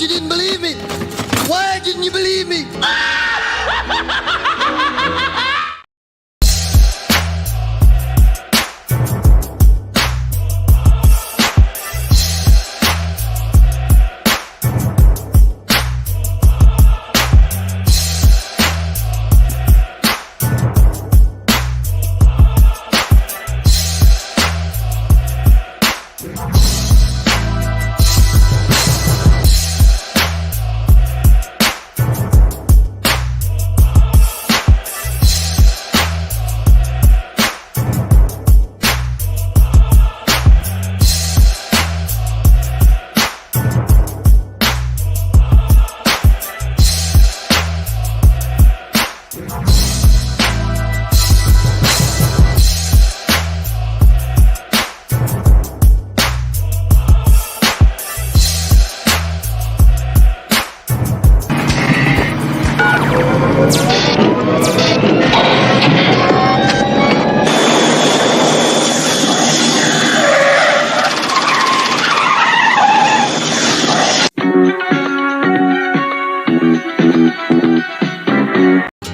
But you didn't believe me. Why didn't you believe me?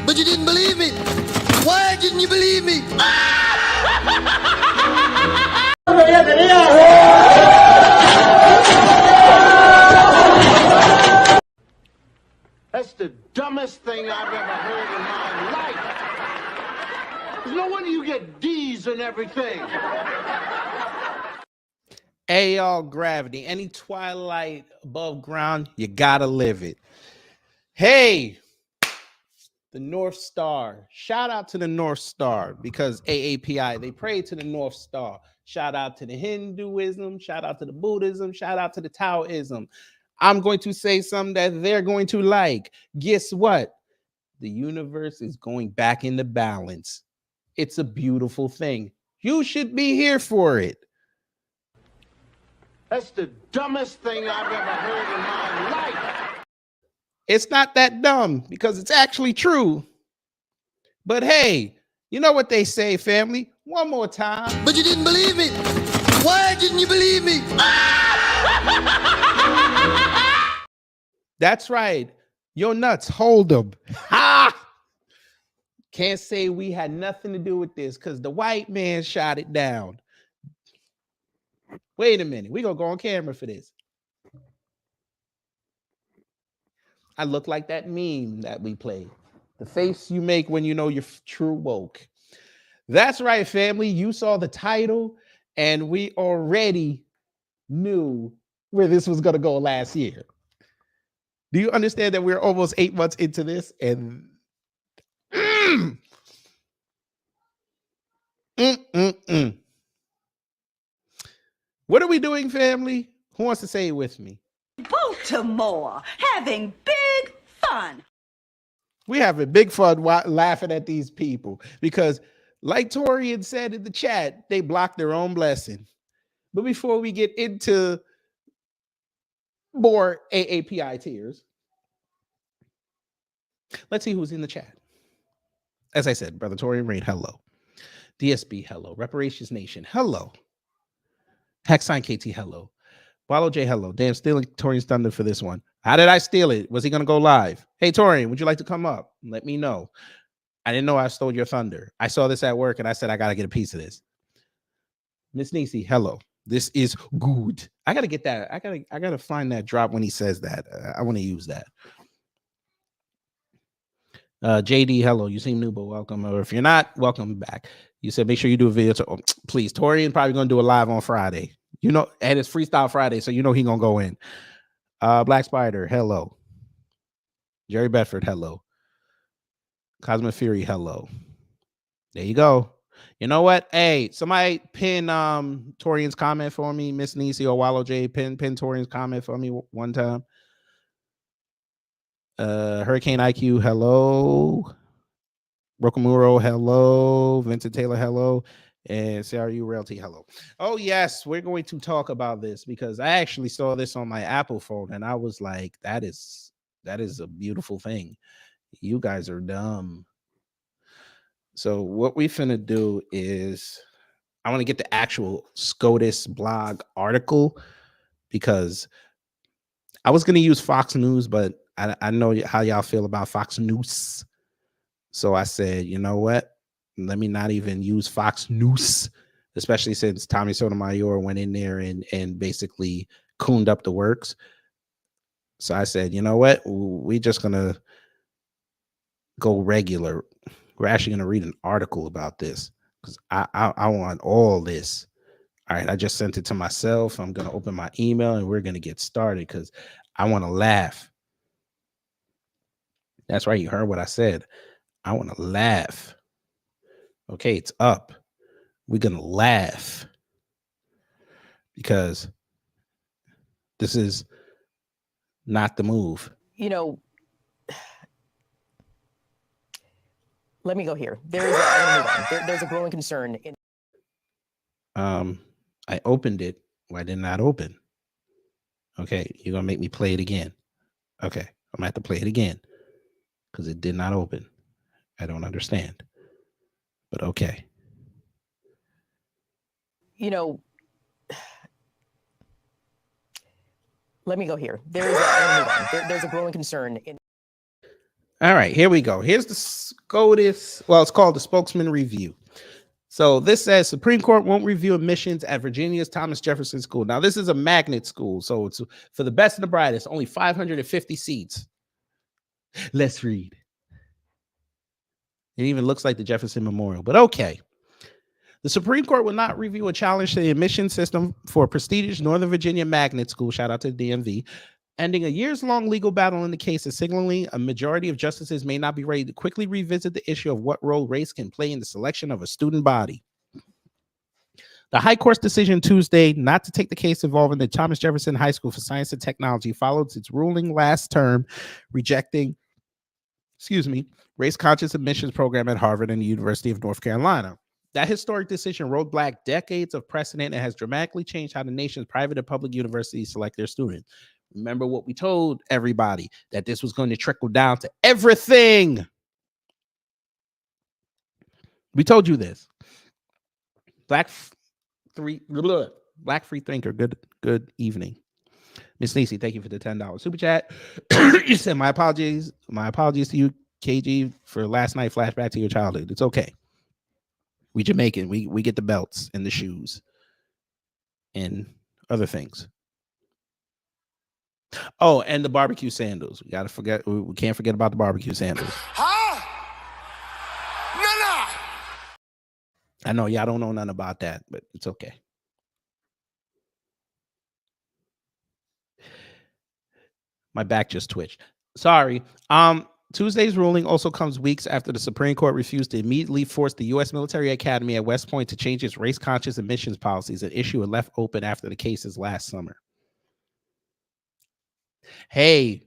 But you didn't believe me. Why didn't you believe me? That's the dumbest thing I've ever heard in my life. There's no wonder you get D's and everything. Hey, y'all, gravity. Any twilight above ground, you gotta live it. Hey, the North Star. Shout out to the North Star because AAPI, they pray to the North Star. Shout out to the Hinduism. Shout out to the Buddhism. Shout out to the Taoism. I'm going to say something that they're going to like. Guess what? The universe is going back into balance. It's a beautiful thing. You should be here for it. That's the dumbest thing I've ever heard in my life. It's not that dumb because it's actually true. But hey, you know what they say, family? One more time. But you didn't believe me. Why didn't you believe me? That's right. You're nuts. Hold them. Ha! Can't say we had nothing to do with this because the white man shot it down. Wait a minute. We're going to go on camera for this. I look like that meme that we played. The face you make when you know you're true woke. That's right, family. You saw the title, and we already knew where this was going to go last year. Do you understand that we're almost 8 months into this? And What are we doing, family? Who wants to say it with me? Baltimore, having big fun. We having big fun laughing at these people because, like Torian said in the chat, they blocked their own blessing. But before we get into more AAPI tears, let's see who's in the chat. As I said, Brother Torian Rain, hello. DSB, hello. Reparations Nation, hello. Hexine KT, hello. Wallow J, hello. Damn, stealing Torian's thunder for this one. How did I steal it? Was he going to go live? Hey, Torian, would you like to come up? Let me know. I didn't know I stole your thunder. I saw this at work and I said, I got to get a piece of this. Miss Nisi, hello. This is good. I got to get that. I got to find that drop when he says that. I want to use that. JD, hello. You seem new, but welcome. Or if you're not, welcome back. You said make sure you do a video. Please, Torian probably going to do a live on Friday. You know, and it's Freestyle Friday, so you know he going to go in. Black Spider, hello. Jerry Bedford, hello. Cosmic Fury, hello. There you go. You know what? Hey, somebody pin Torian's comment for me. Miss Nisi or Wallow J, pin Torian's comment for me one time. Hurricane IQ, hello. Rokamuro, hello. Vincent Taylor, hello. And CRU Realty, hello. Oh, yes, we're going to talk about this because I actually saw this on my Apple phone and I was like, that is a beautiful thing. You guys are dumb. So what we finna do is I want to get the actual SCOTUS blog article because I was going to use Fox News, but I know how y'all feel about Fox News. So I said, you know what? Let me not even use Fox News, especially since Tommy Sotomayor went in there and basically cooned up the works. So I said, you know what? We just going to go regular. We're actually going to read an article about this because I want all this. All right, I just sent it to myself. I'm going to open my email and we're going to get started because I want to laugh. That's right. You heard what I said. I want to laugh. Okay, it's up. We're going to laugh because this is not the move. You know, let me go here. There's a growing concern in I opened it. Why did not open? Okay, you're gonna make me play it again. Okay, I'm gonna have to play it again because it did not open. I don't understand. But okay. You know, let me go here. There's a growing concern in. All right, here we go. Here's the SCOTUS. Well, it's called the Spokesman Review. So this says Supreme Court won't review admissions at Virginia's Thomas Jefferson School. Now, this is a magnet school, so it's for the best and the brightest, only 550 seats. Let's read. It even looks like the Jefferson Memorial, but okay. The Supreme Court will not review a challenge to the admission system for a prestigious Northern Virginia magnet school, shout out to the DMV, ending a years-long legal battle in the case and signaling a majority of justices may not be ready to quickly revisit the issue of what role race can play in the selection of a student body. The High Court's decision Tuesday not to take the case involving the Thomas Jefferson High School for Science and Technology followed its ruling last term, rejecting, race-conscious admissions program at Harvard and the University of North Carolina. That historic decision rolled back decades of precedent and has dramatically changed how the nation's private and public universities select their students. Remember what we told everybody, that this was going to trickle down to everything. We told you this. Black free thinker. Good evening. Miss Lacey, thank you for the $10 super chat. You said my apologies to you, KG, for last night flashback to your childhood. It's okay. We Jamaican. We get the belts and the shoes and other things. Oh, and the barbecue sandals. We can't forget about the barbecue sandals. Huh? Nah. I know y'all don't know nothing about that, but it's okay. My back just twitched. Sorry. Tuesday's ruling also comes weeks after the Supreme Court refused to immediately force the U.S. Military Academy at West Point to change its race-conscious admissions policies, an issue it left open after the cases last summer. Hey,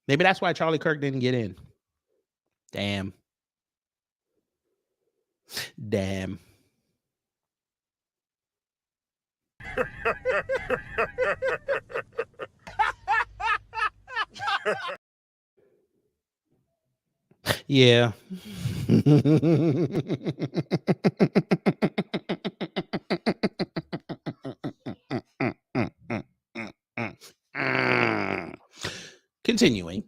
maybe that's why Charlie Kirk didn't get in. Damn. Yeah. Continuing.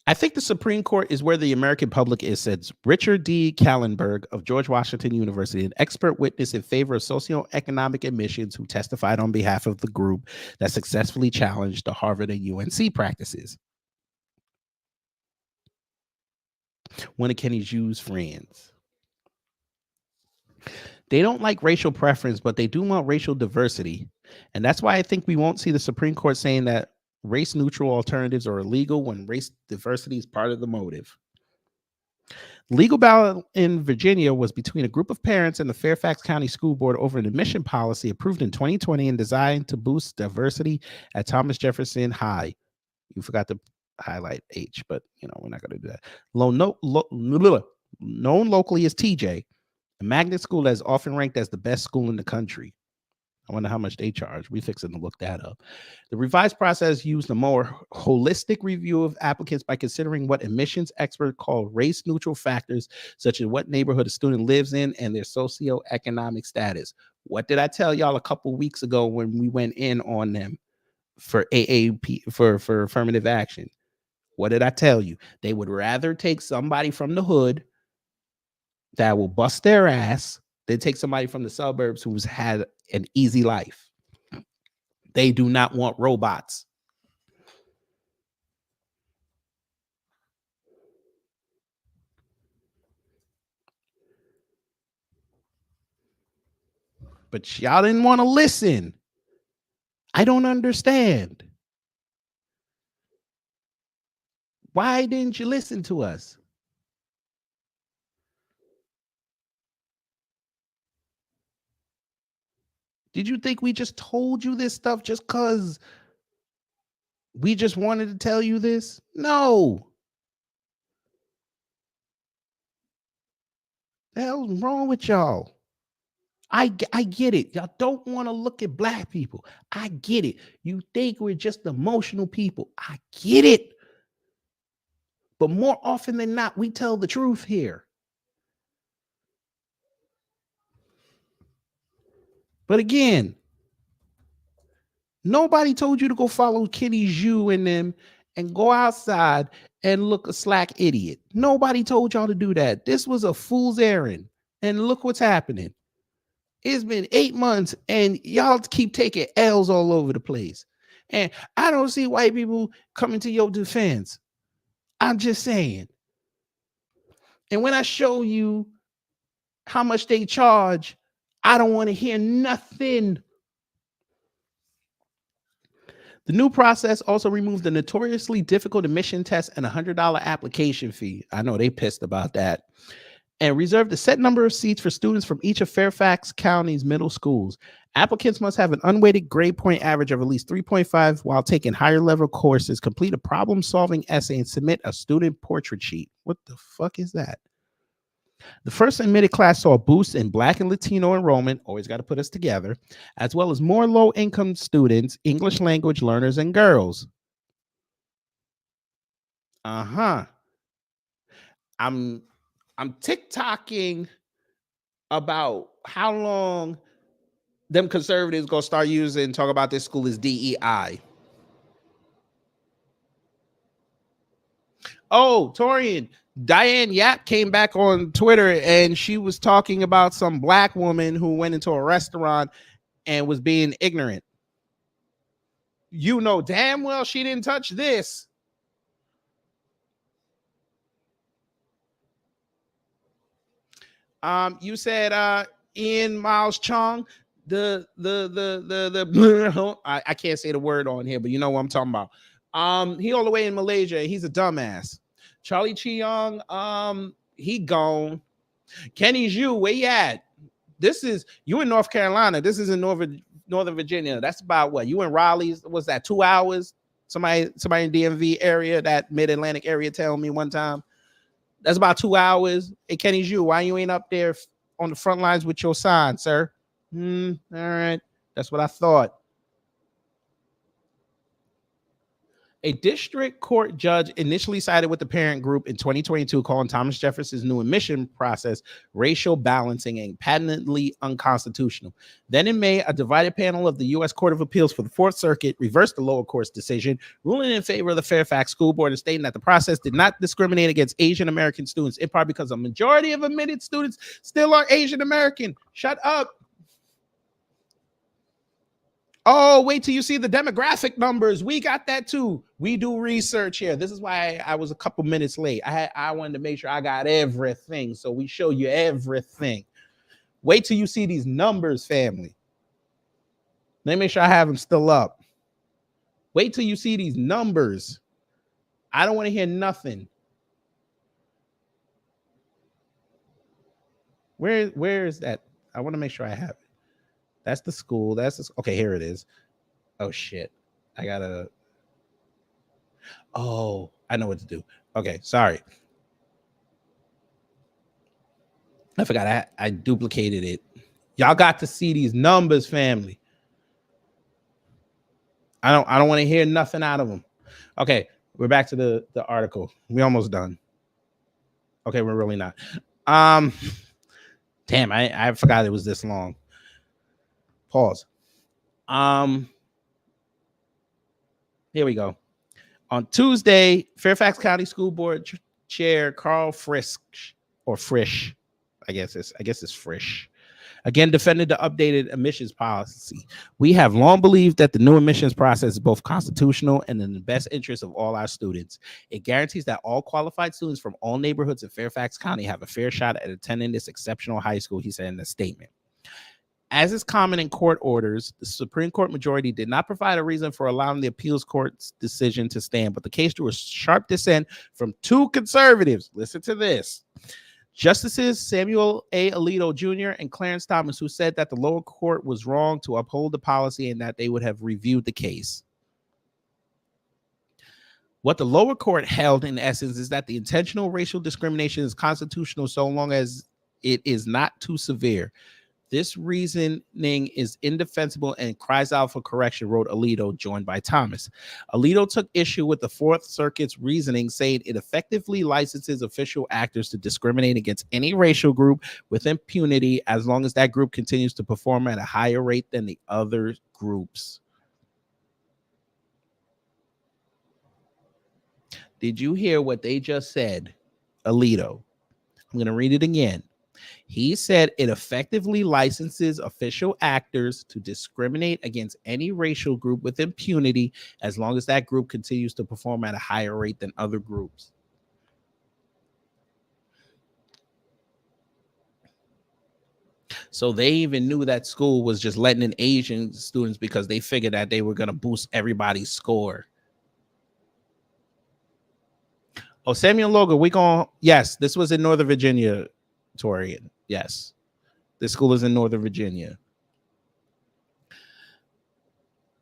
I think the Supreme Court is where the American public is, said Richard D. Kallenberg of George Washington University, an expert witness in favor of socioeconomic admissions who testified on behalf of the group that successfully challenged the Harvard and UNC practices. One of Kenny Jew's friends. They don't like racial preference, but they do want racial diversity. And that's why I think we won't see the Supreme Court saying that race-neutral alternatives are illegal when race diversity is part of the motive. Legal battle in Virginia was between a group of parents and the Fairfax County School Board over an admission policy approved in 2020 and designed to boost diversity at Thomas Jefferson High. You forgot to highlight H, but we're not going to do that. Known locally as TJ, a magnet school that is often ranked as the best school in the country. I wonder how much they charge. We fixing to look that up. The revised process used a more holistic review of applicants by considering what admissions experts call race-neutral factors, such as what neighborhood a student lives in and their socioeconomic status. What did I tell y'all a couple weeks ago when we went in on them for AAP, for affirmative action? What did I tell you? They would rather take somebody from the hood that will bust their ass than take somebody from the suburbs who's had an easy life. They do not want robots. But y'all didn't want to listen. I don't understand. Why didn't you listen to us? Did you think we just told you this stuff just because we just wanted to tell you this? No. The hell's wrong with y'all? I get it. Y'all don't want to look at black people. I get it. You think we're just emotional people. I get it. But more often than not, we tell the truth here. But again, nobody told you to go follow Kenny Zhu and them and go outside and look a slack idiot. Nobody told y'all to do that. This was a fool's errand. And look what's happening. It's been 8 months and y'all keep taking L's all over the place. And I don't see white people coming to your defense. I'm just saying. And when I show you how much they charge, I don't want to hear nothing. The new process also removed the notoriously difficult admission test and a $100 application fee. I know they pissed about that. And reserved a set number of seats for students from each of Fairfax County's middle schools. Applicants must have an unweighted grade point average of at least 3.5 while taking higher level courses, complete a problem-solving essay, and submit a student portrait sheet. What the fuck is that? The first admitted class saw a boost in Black and Latino enrollment, always got to put us together, as well as more low-income students, English language learners, and girls. I'm TikToking about how long them conservatives gonna start using talk about this school as DEI. Oh, Torian, Diane Yap came back on Twitter and she was talking about some black woman who went into a restaurant and was being ignorant. You know damn well she didn't touch this. You said Ian Miles Chong, I can't say the word on here, but you know what I'm talking about. He all the way in Malaysia. He's a dumbass. Charlie Cheong, he gone. Kenny Zhu, where you at? This is you in North Carolina. This is in Northern Virginia. That's about what you in Raleigh. Was that 2 hours? Somebody in DMV area, that mid-Atlantic area, telling me one time. That's about 2 hours. Hey, Kenny Zhu, why you ain't up there on the front lines with your sign, sir? All right. That's what I thought. A district court judge initially sided with the parent group in 2022, calling Thomas Jefferson's new admission process racial balancing and patently unconstitutional. Then in May, a divided panel of the U.S. Court of Appeals for the Fourth Circuit reversed the lower court's decision, ruling in favor of the Fairfax School Board and stating that the process did not discriminate against Asian American students, in part because a majority of admitted students still are Asian American. Shut up. Oh, wait till you see the demographic numbers. We got that too. We do research here. This is why I was a couple minutes late. I wanted to make sure I got everything. So we show you everything. Wait till you see these numbers, family. Let me make sure I have them still up. Wait till you see these numbers. I don't want to hear nothing. Where is that? I want to make sure I have it. That's the school. Okay, here it is. Oh, shit. I gotta. Oh, I know what to do. Okay, sorry. I forgot I duplicated it. Y'all got to see these numbers, family. I don't want to hear nothing out of them. Okay, we're back to the article. We almost done. Okay, we're really not. Damn, I forgot it was this long. Pause. Here we go. On Tuesday, Fairfax County School Board Chair Carl Frisch, I guess it's Frisch, again defended the updated admissions policy. We have long believed that the new admissions process is both constitutional and in the best interest of all our students. It guarantees that all qualified students from all neighborhoods in Fairfax County have a fair shot at attending this exceptional high school, he said in a statement. As is common in court orders, the Supreme Court majority did not provide a reason for allowing the appeals court's decision to stand, but the case drew a sharp dissent from two conservatives. Listen to this. Justices Samuel A. Alito Jr. and Clarence Thomas, who said that the lower court was wrong to uphold the policy and that they would have reviewed the case. What the lower court held, in essence, is that the intentional racial discrimination is constitutional so long as it is not too severe. This reasoning is indefensible and cries out for correction, wrote Alito, joined by Thomas. Alito took issue with the Fourth Circuit's reasoning, saying it effectively licenses official actors to discriminate against any racial group with impunity as long as that group continues to perform at a higher rate than the other groups. Did you hear what they just said, Alito? I'm going to read it again. He said it effectively licenses official actors to discriminate against any racial group with impunity as long as that group continues to perform at a higher rate than other groups. So they even knew that school was just letting in Asian students because they figured that they were going to boost everybody's score. Oh, Samuel Logan, yes, this was in Northern Virginia, Torian. Yes, this school is in Northern Virginia.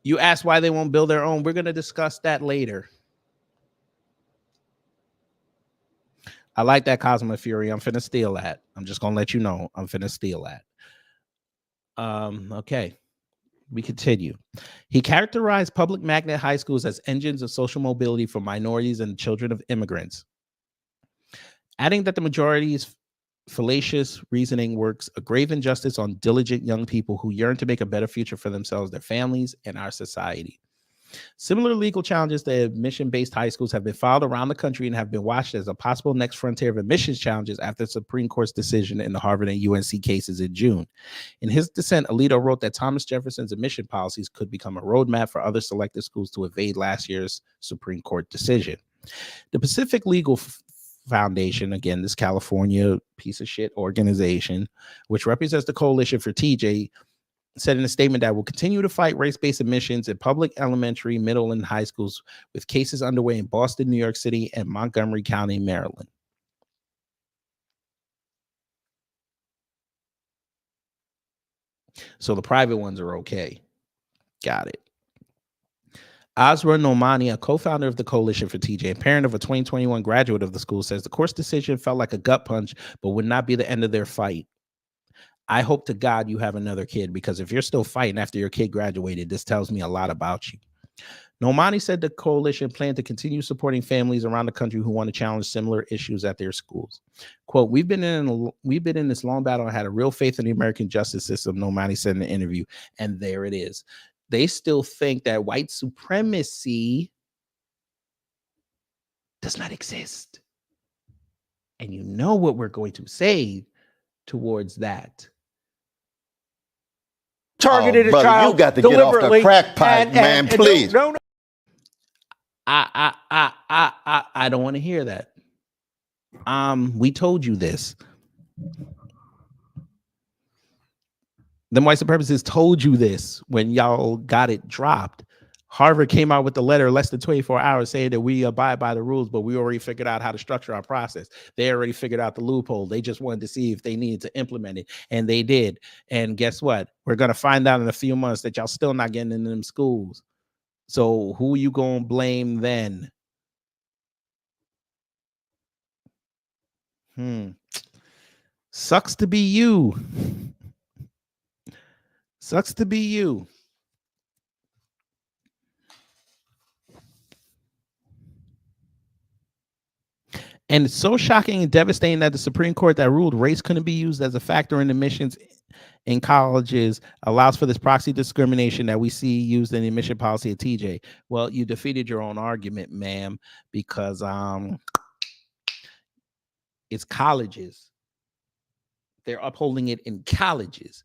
You asked why they won't build their own. We're going to discuss that later. I like that, Cosmo Fury. I'm finna steal that. I'm just going to let you know. I'm finna steal that. Okay, we continue. He characterized public magnet high schools as engines of social mobility for minorities and children of immigrants, adding that the majority's fallacious reasoning works a grave injustice on diligent young people who yearn to make a better future for themselves, their families, and our society. Similar legal challenges to admission-based high schools have been filed around the country and have been watched as a possible next frontier of admissions challenges after the Supreme Court's decision in the Harvard and UNC cases in June. In his dissent, Alito wrote that Thomas Jefferson's admission policies could become a roadmap for other selected schools to evade last year's Supreme Court decision. The Pacific Legal Foundation, again, this California piece of shit organization, which represents the Coalition for TJ, said in a statement that will continue to fight race-based admissions in public elementary, middle, and high schools with cases underway in Boston, New York City, and Montgomery County, Maryland. So the private ones are okay. Got it. Azra Nomani, a co-founder of the Coalition for TJ and parent of a 2021 graduate of the school, says the court's decision felt like a gut punch, but would not be the end of their fight. I hope to God you have another kid, because if you're still fighting after your kid graduated, this tells me a lot about you. Nomani said the coalition planned to continue supporting families around the country who want to challenge similar issues at their schools. Quote, we've been in this long battle and had a real faith in the American justice system, Nomani said in the interview, and there it is. They still think that white supremacy does not exist. And you know what we're going to say towards that. Targeted a child. You got to get off the crack pipe, man, please. No. I don't want to hear that. We told you this. The white supremacists told you this when y'all got it dropped. Harvard came out with the letter less than 24 hours saying that we abide by the rules, but we already figured out how to structure our process. They already figured out the loophole. They just wanted to see if they needed to implement it, and they did. And guess what? We're going to find out in a few months that y'all still not getting into them schools. So who you going to blame then? Sucks to be you. Sucks to be you. And it's so shocking and devastating that the Supreme Court that ruled race couldn't be used as a factor in admissions in colleges allows for this proxy discrimination that we see used in the admission policy at TJ. Well, you defeated your own argument, ma'am, because it's colleges. They're upholding it in colleges.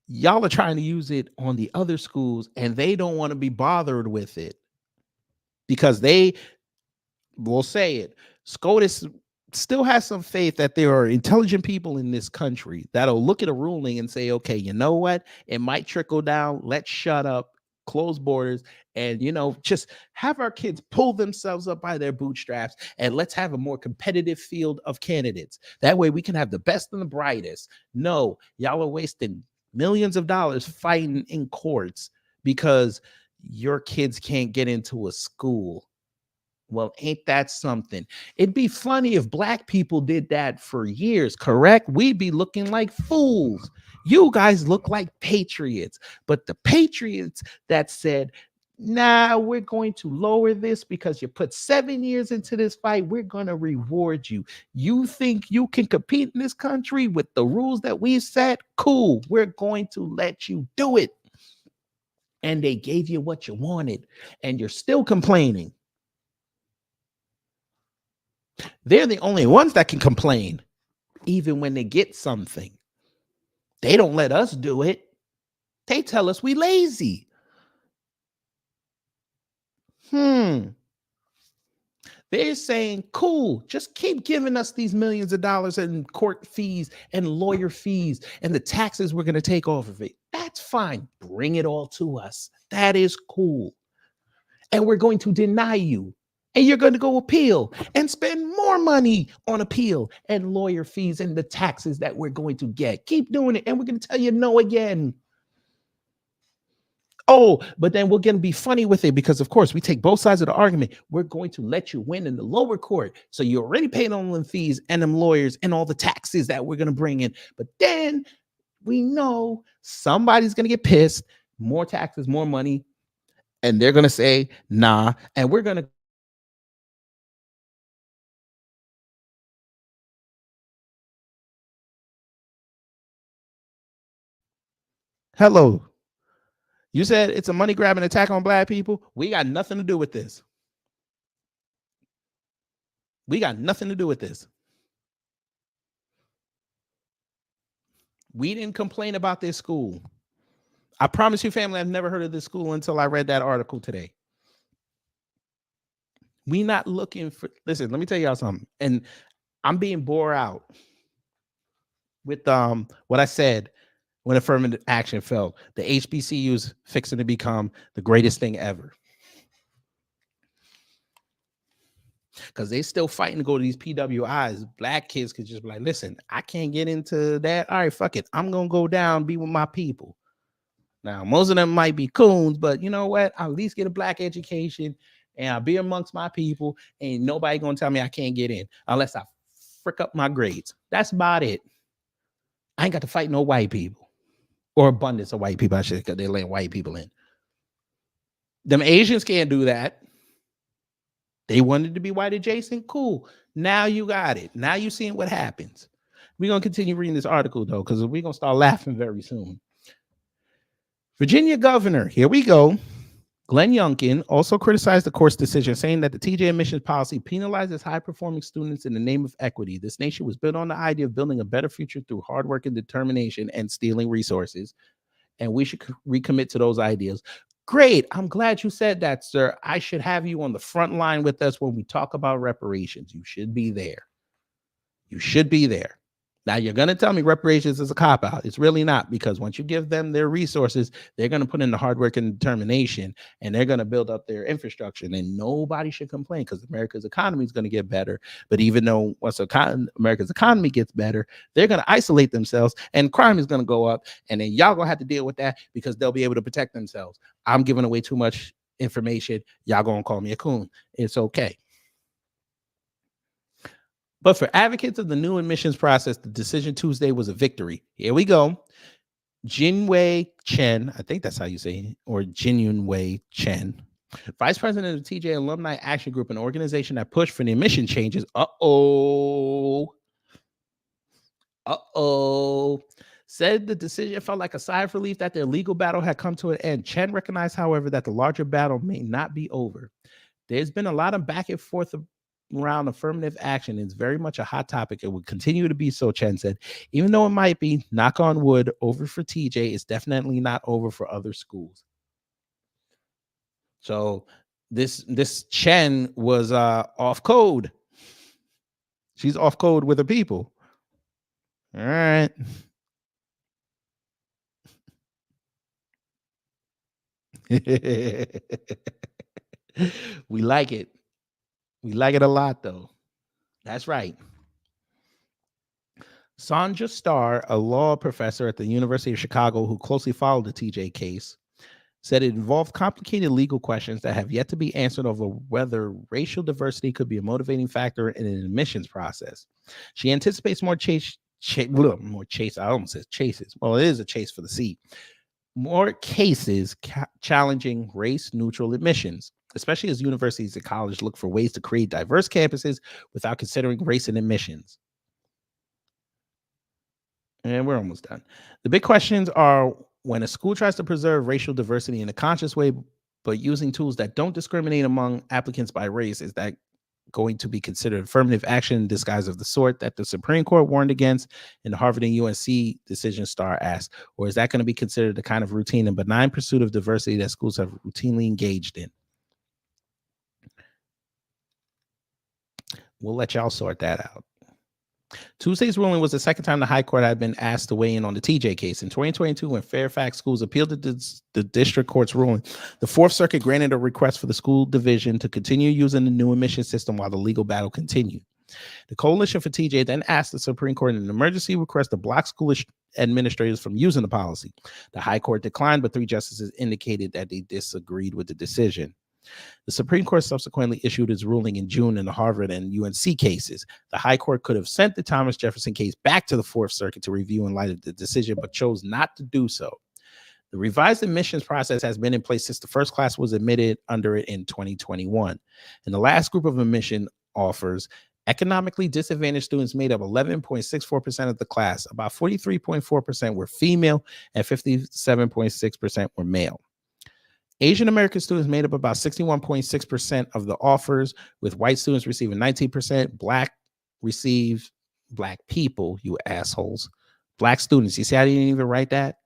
Y'all are trying to use it on the other schools, and they don't want to be bothered with it because they will say it. SCOTUS still has some faith that there are intelligent people in this country that'll look at a ruling and say, okay, you know what? It might trickle down. Let's shut up, close borders, and, you know, just have our kids pull themselves up by their bootstraps, and let's have a more competitive field of candidates. That way we can have the best and the brightest. No, y'all are wasting millions of dollars fighting in courts because your kids can't get into a school. Well, ain't that something? It'd be funny if black people did that for years, correct? We'd be looking like fools. You guys look like patriots, but the patriots that said, nah, we're going to lower this because you put 7 years into this fight, we're going to reward you. You think you can compete in this country with the rules that we set? Cool, we're going to let you do it. And they gave you what you wanted, and you're still complaining. They're the only ones that can complain, even when they get something. They don't let us do it. They tell us we lazy. They're saying, cool, just keep giving us these millions of dollars in court fees and lawyer fees and the taxes we're going to take off of it. That's fine. Bring it all to us. That is cool. And we're going to deny you. And you're going to go appeal and spend more money on appeal and lawyer fees and the taxes that we're going to get. Keep doing it. And we're going to tell you no again. Oh, but then we're going to be funny with it because, of course, we take both sides of the argument. We're going to let you win in the lower court. So you already paid on them fees and them lawyers and all the taxes that we're going to bring in. But then we know somebody's going to get pissed. More taxes, more money. And they're going to say, nah. And we're going to hello. You said it's a money grabbing attack on black people. We got nothing to do with this. We got nothing to do with this. We didn't complain about this school. I promise you, family, I've never heard of this school until I read that article today. We not looking for, listen, let me tell y'all something. And I'm being bore out with what I said when affirmative action fell. The HBCUs fixing to become the greatest thing ever. Because they still fighting to go to these PWIs. Black kids could just be like, listen, I can't get into that. All right, fuck it. I'm going to go down, be with my people. Now, most of them might be coons, but you know what? I'll at least get a black education and I'll be amongst my people. Ain't nobody going to tell me I can't get in unless I frick up my grades. That's about it. I ain't got to fight no white people or abundance of white people. I should, because they're letting white people in. Them Asians can't do that. They wanted to be white adjacent. Cool. Now you got it. Now you're seeing what happens. We're going to continue reading this article, though, because we're going to start laughing very soon. Virginia governor, here we go. Glenn Youngkin also criticized the court's decision, saying that the TJ admissions policy penalizes high-performing students in the name of equity. This nation was built on the idea of building a better future through hard work and determination and stealing resources, and we should recommit to those ideas. Great. I'm glad you said that, sir. I should have you on the front line with us when we talk about reparations. You should be there. You should be there. Now, you're going to tell me reparations is a cop-out. It's really not, because once you give them their resources, they're going to put in the hard work and determination, and they're going to build up their infrastructure. And nobody should complain, because America's economy is going to get better. But even though once America's economy gets better, they're going to isolate themselves, and crime is going to go up. And then y'all going to have to deal with that because they'll be able to protect themselves. I'm giving away too much information. Y'all going to call me a coon. It's okay. But for advocates of the new admissions process, the decision Tuesday was a victory. Here we go. Jinwei Chen, I think that's how you say it, or Jinwei Chen, vice president of the TJ Alumni Action Group, an organization that pushed for the admission changes. said the decision felt like a sigh of relief that their legal battle had come to an end. Chen recognized, however, that the larger battle may not be over. There's been a lot of back and forth around affirmative action. It's very much a hot topic. It will continue to be so, Chen said. Even though it might be, knock on wood, over for TJ, it's definitely not over for other schools. So this Chen was off code. She's off code with her people. All right. We like it. We like it a lot, though. That's right. Sandra Starr, a law professor at the University of Chicago who closely followed the TJ case, said it involved complicated legal questions that have yet to be answered over whether racial diversity could be a motivating factor in an admissions process. She anticipates more chase. I almost said chases. Well, it is a chase for the seat. More cases challenging race-neutral admissions, especially as universities and colleges look for ways to create diverse campuses without considering race in admissions. And we're almost done. The big questions are, when a school tries to preserve racial diversity in a conscious way, but using tools that don't discriminate among applicants by race, is that going to be considered affirmative action in disguise of the sort that the Supreme Court warned against in the Harvard and UNC decision, Starr asked? Or is that going to be considered the kind of routine and benign pursuit of diversity that schools have routinely engaged in? We'll let y'all sort that out. Tuesday's ruling was the second time the High Court had been asked to weigh in on the TJ case. In 2022, when Fairfax schools appealed the district court's ruling, the Fourth Circuit granted a request for the school division to continue using the new admission system while the legal battle continued. The Coalition for TJ then asked the Supreme Court in an emergency request to block school administrators from using the policy. The High Court declined, but 3 justices indicated that they disagreed with the decision. The Supreme Court subsequently issued its ruling in June in the Harvard and UNC cases. The High Court could have sent the Thomas Jefferson case back to the Fourth Circuit to review in light of the decision, but chose not to do so. The revised admissions process has been in place since the first class was admitted under it in 2021. And the last group of admission offers, economically disadvantaged students made up 11.64% of the class. About 43.4% were female and 57.6% were male. Asian American students made up about 61.6% of the offers, with white students receiving 19%. Black people, you assholes. Black students. You see, I didn't even write that.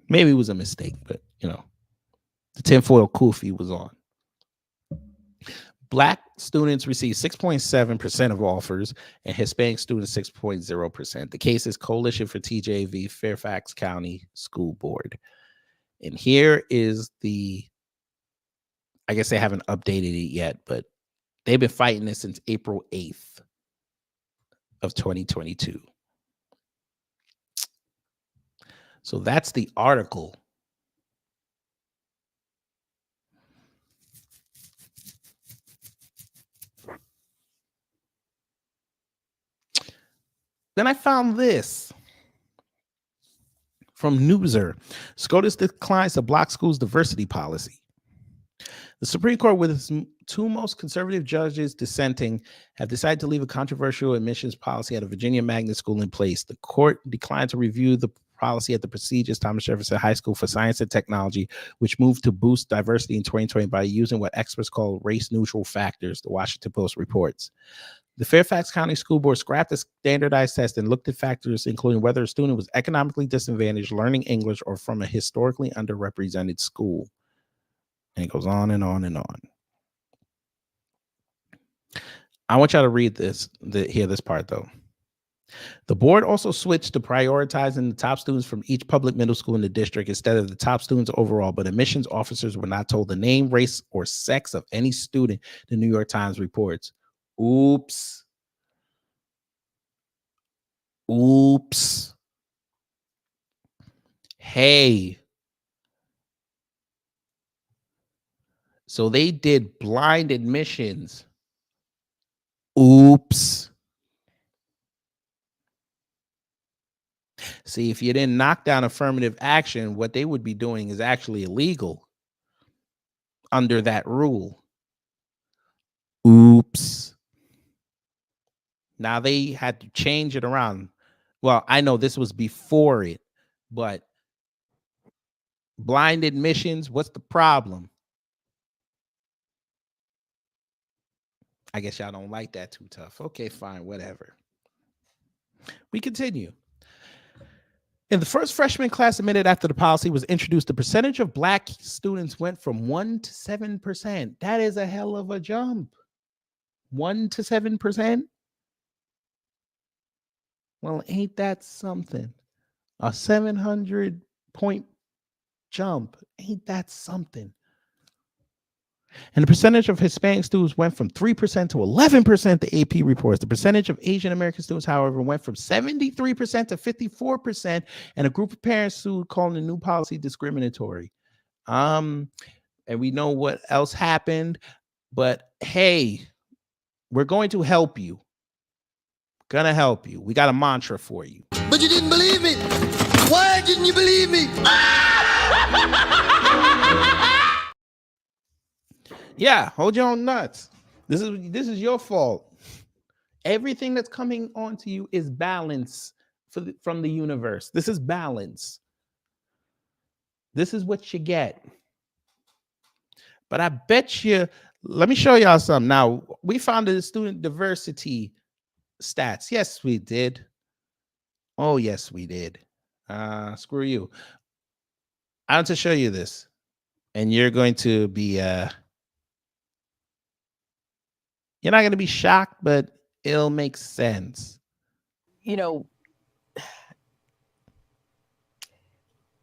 Maybe it was a mistake, but the tinfoil kufi was on. Black students received 6.7% of offers, and Hispanic students 6.0%. The case is Coalition for TJ v. Fairfax County School Board. And here is I guess they haven't updated it yet, but they've been fighting this since April 8th of 2022. So that's the article. Then I found this from Newser. SCOTUS declines to block schools' diversity policy. The Supreme Court, with its 2 most conservative judges dissenting, have decided to leave a controversial admissions policy at a Virginia magnet school in place. The court declined to review the policy at the prestigious Thomas Jefferson High School for Science and Technology, which moved to boost diversity in 2020 by using what experts call race-neutral factors, the Washington Post reports. The Fairfax County School Board scrapped the standardized test and looked at factors including whether a student was economically disadvantaged, learning English, or from a historically underrepresented school. And it goes on and on and on. I want y'all to read this, hear this part though. The board also switched to prioritizing the top students from each public middle school in the district instead of the top students overall, but admissions officers were not told the name, race, or sex of any student, the New York Times reports. Oops. Hey. So they did blind admissions. Oops. See, if you didn't knock down affirmative action, what they would be doing is actually illegal under that rule. Oops. Now they had to change it around. Well, I know this was before it, but blind admissions, what's the problem? I guess y'all don't like that too tough. Okay, fine, whatever. We continue. In the first freshman class admitted after the policy was introduced, the percentage of Black students went from 1 to 7%. That is a hell of a jump. 1 to 7%? Well, ain't that something? A 700-point jump. Ain't that something? And the percentage of Hispanic students went from 3% to 11%, the AP reports. The percentage of Asian American students, however, went from 73% to 54%, and a group of parents sued, calling the new policy discriminatory. And we know what else happened, but hey, we're going to help you. Gonna help you. We got a mantra for you. But you didn't believe me. Why didn't you believe me? Yeah, hold your own nuts. This is your fault. Everything that's coming onto you is balance from the universe. This is balance. This is what you get. But I bet you, let me show y'all something. Now, we found the student diversity stats. Yes, we did. Oh, yes, we did. Screw you. I want to show you this. And you're going to be you're not going to be shocked, but it'll make sense. You know,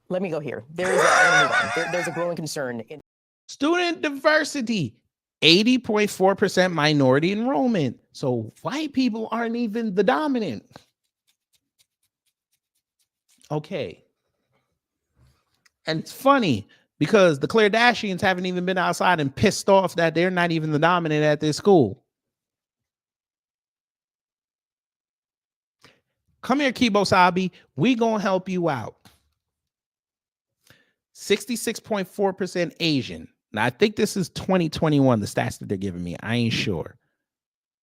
let me go here. There's a growing concern in Student diversity, 80.4% minority enrollment. So white people aren't even the dominant. Okay. And it's funny because the Kardashians haven't even been outside and pissed off that they're not even the dominant at their school. Come here, Kibo Sabi. We gonna help you out. 66.4% Asian. Now, I think this is 2021, the stats that they're giving me. I ain't sure.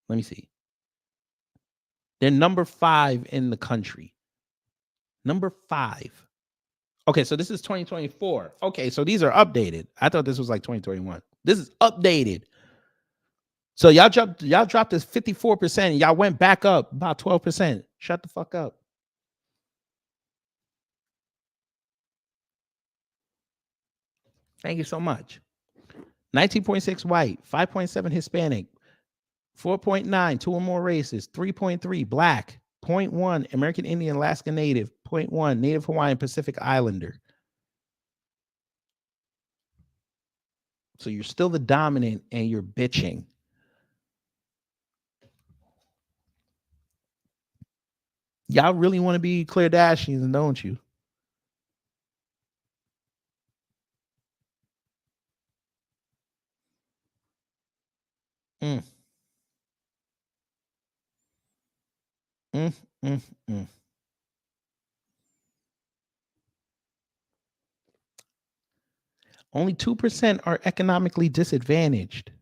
Let me see. They're number 5 in the country. Number 5. Okay, so this is 2024. Okay, so these are updated. I thought this was like 2021. This is updated. So y'all dropped this 54% and y'all went back up about 12%. Shut the fuck up. Thank you so much. 19.6 white, 5.7 Hispanic, 4.9 2 or more races, 3.3 Black, 0.1 American Indian, Alaska Native, 0.1 Native Hawaiian, Pacific Islander. So you're still the dominant and you're bitching. Y'all really want to be Kardashians, don't you? Only 2% are economically disadvantaged.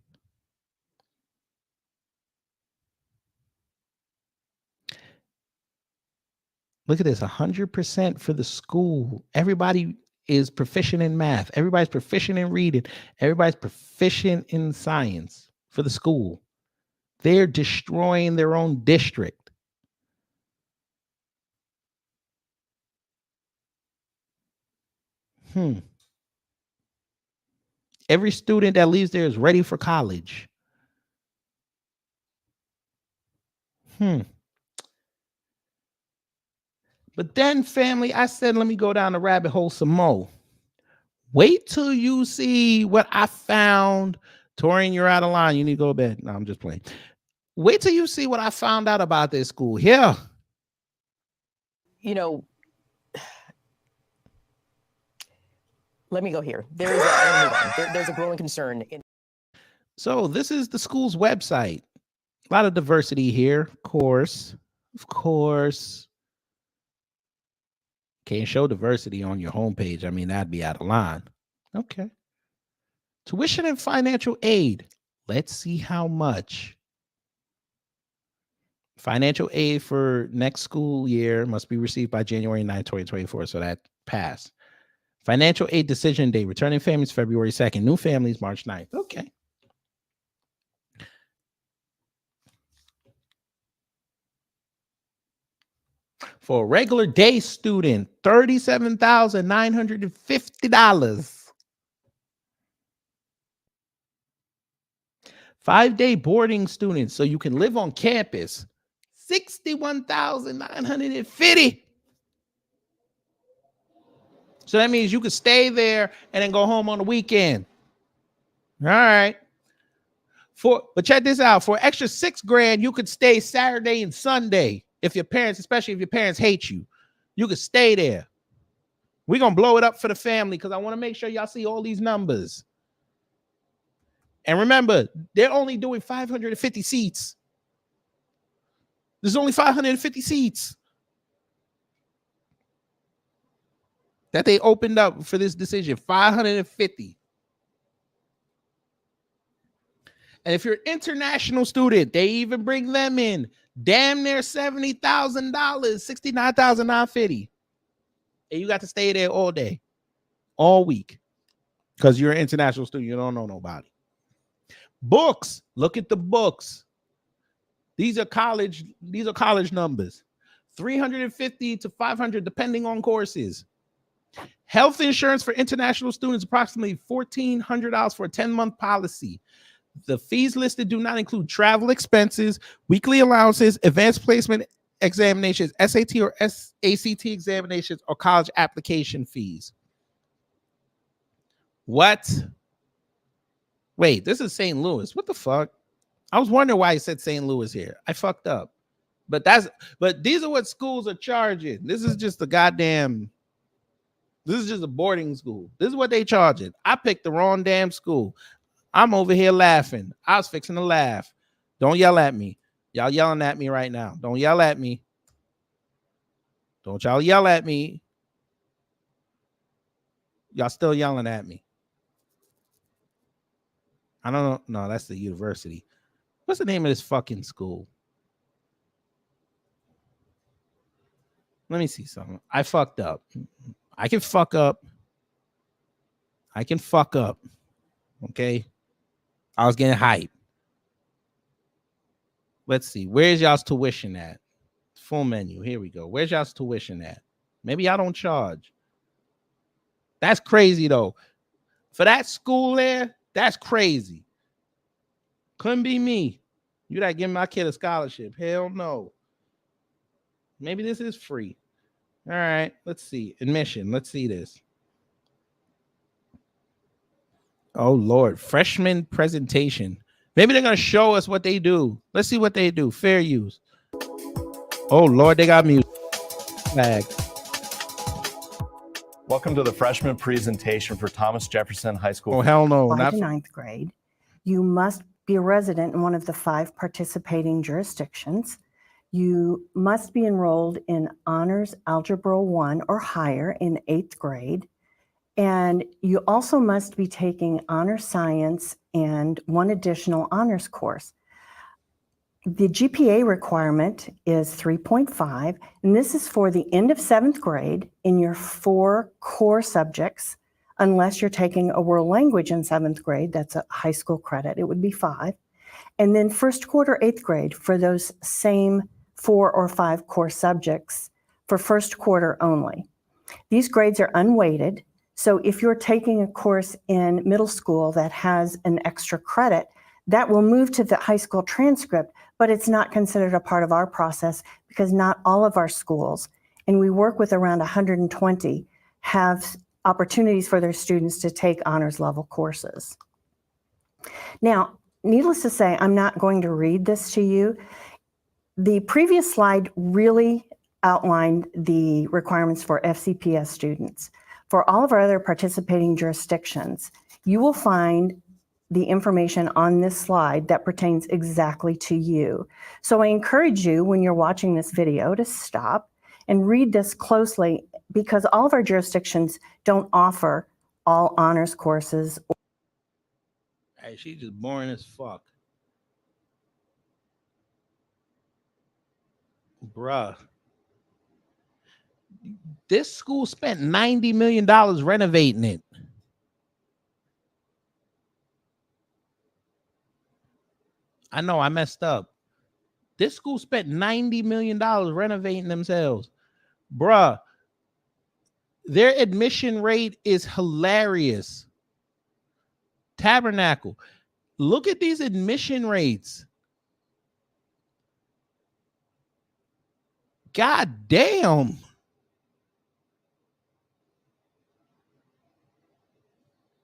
Look at this, 100% for the school. Everybody is proficient in math. Everybody's proficient in reading. Everybody's proficient in science for the school. They're destroying their own district. Every student that leaves there is ready for college. But then, family, I said, let me go down the rabbit hole some more. Wait till you see what I found. Torian, you're out of line. You need to go to bed. No, I'm just playing. Wait till you see what I found out about this school. Yeah. You know, let me go here. There's a growing concern in. So this is the school's website. A lot of diversity here, of course. Of course. Can't show diversity on your homepage. I mean, that'd be out of line. Okay. Tuition and financial aid. Let's see how much. Financial aid for next school year must be received by January 9, 2024. So that passed. Financial aid decision day. Returning families February 2nd. New families March 9th. Okay. For a regular day student, $37,950. 5-day boarding students, so you can live on campus, $61,950. So that means you could stay there and then go home on the weekend. All right. But check this out. For extra $6,000, you could stay Saturday and Sunday. If your parents, especially if your parents hate you, you could stay there. We're going to blow it up for the family because I want to make sure y'all see all these numbers. And remember, they're only doing 550 seats. There's only 550 seats that they opened up for this decision. 550. And if you're an international student, they even bring them in. Damn near $70,000, $69,950. And you got to stay there all day, all week. Because you're an international student. You don't know nobody. Books. Look at the books. These are college numbers. 350 to 500, depending on courses. Health insurance for international students, approximately $1,400 for a 10-month policy. The fees listed do not include travel expenses, weekly allowances, advanced placement examinations, SAT or ACT examinations, or college application fees. What? Wait, this is St. Louis. What the fuck? I was wondering why he said St. Louis here. I fucked up. But these are what schools are charging. This is just a boarding school. This is what they charging. I picked the wrong damn school. I'm over here laughing. I was fixing to laugh. Don't yell at me. Y'all yelling at me right now. Don't yell at me. Don't y'all yell at me. Y'all still yelling at me. I don't know. No, that's the university. What's the name of this fucking school? Let me see something. I fucked up. I can fuck up. Okay. I was getting hyped. Let's see. Where's y'all's tuition at? Full menu. Here we go. Where's y'all's tuition at? Maybe y'all don't charge. That's crazy, though. For that school there, that's crazy. Couldn't be me. You gotta give my kid a scholarship. Hell no. Maybe this is free. All right. Let's see. Admission. Let's see this. Oh, Lord. Freshman presentation. Maybe they're going to show us what they do. Let's see what they do. Fair use. Oh, Lord, they got music. Flag. Welcome to the freshman presentation for Thomas Jefferson High School. Oh, hell no. Not to ninth grade. You must be a resident in one of the 5 participating jurisdictions. You must be enrolled in Honors Algebra 1 or higher in 8th grade. And you also must be taking honor science and 1 additional honors course. The GPA requirement is 3.5, and this is for the end of 7th grade in your 4 core subjects, unless you're taking a world language in 7th grade, that's a high school credit, it would be 5. And then first quarter 8th grade for those same 4 or 5 core subjects for first quarter only. These grades are unweighted. So if you're taking a course in middle school that has an extra credit, that will move to the high school transcript, but it's not considered a part of our process because not all of our schools, and we work with around 120, have opportunities for their students to take honors level courses. Now, needless to say, I'm not going to read this to you. The previous slide really outlined the requirements for FCPS students. For all of our other participating jurisdictions, you will find the information on this slide that pertains exactly to you. So I encourage you when you're watching this video to stop and read this closely because all of our jurisdictions don't offer all honors courses. Hey, she's just boring as fuck. Bruh. This school spent $90 million renovating it. I know I messed up. This school spent $90 million renovating themselves. Bruh. Their admission rate is hilarious. Tabernacle. Look at these admission rates. God damn.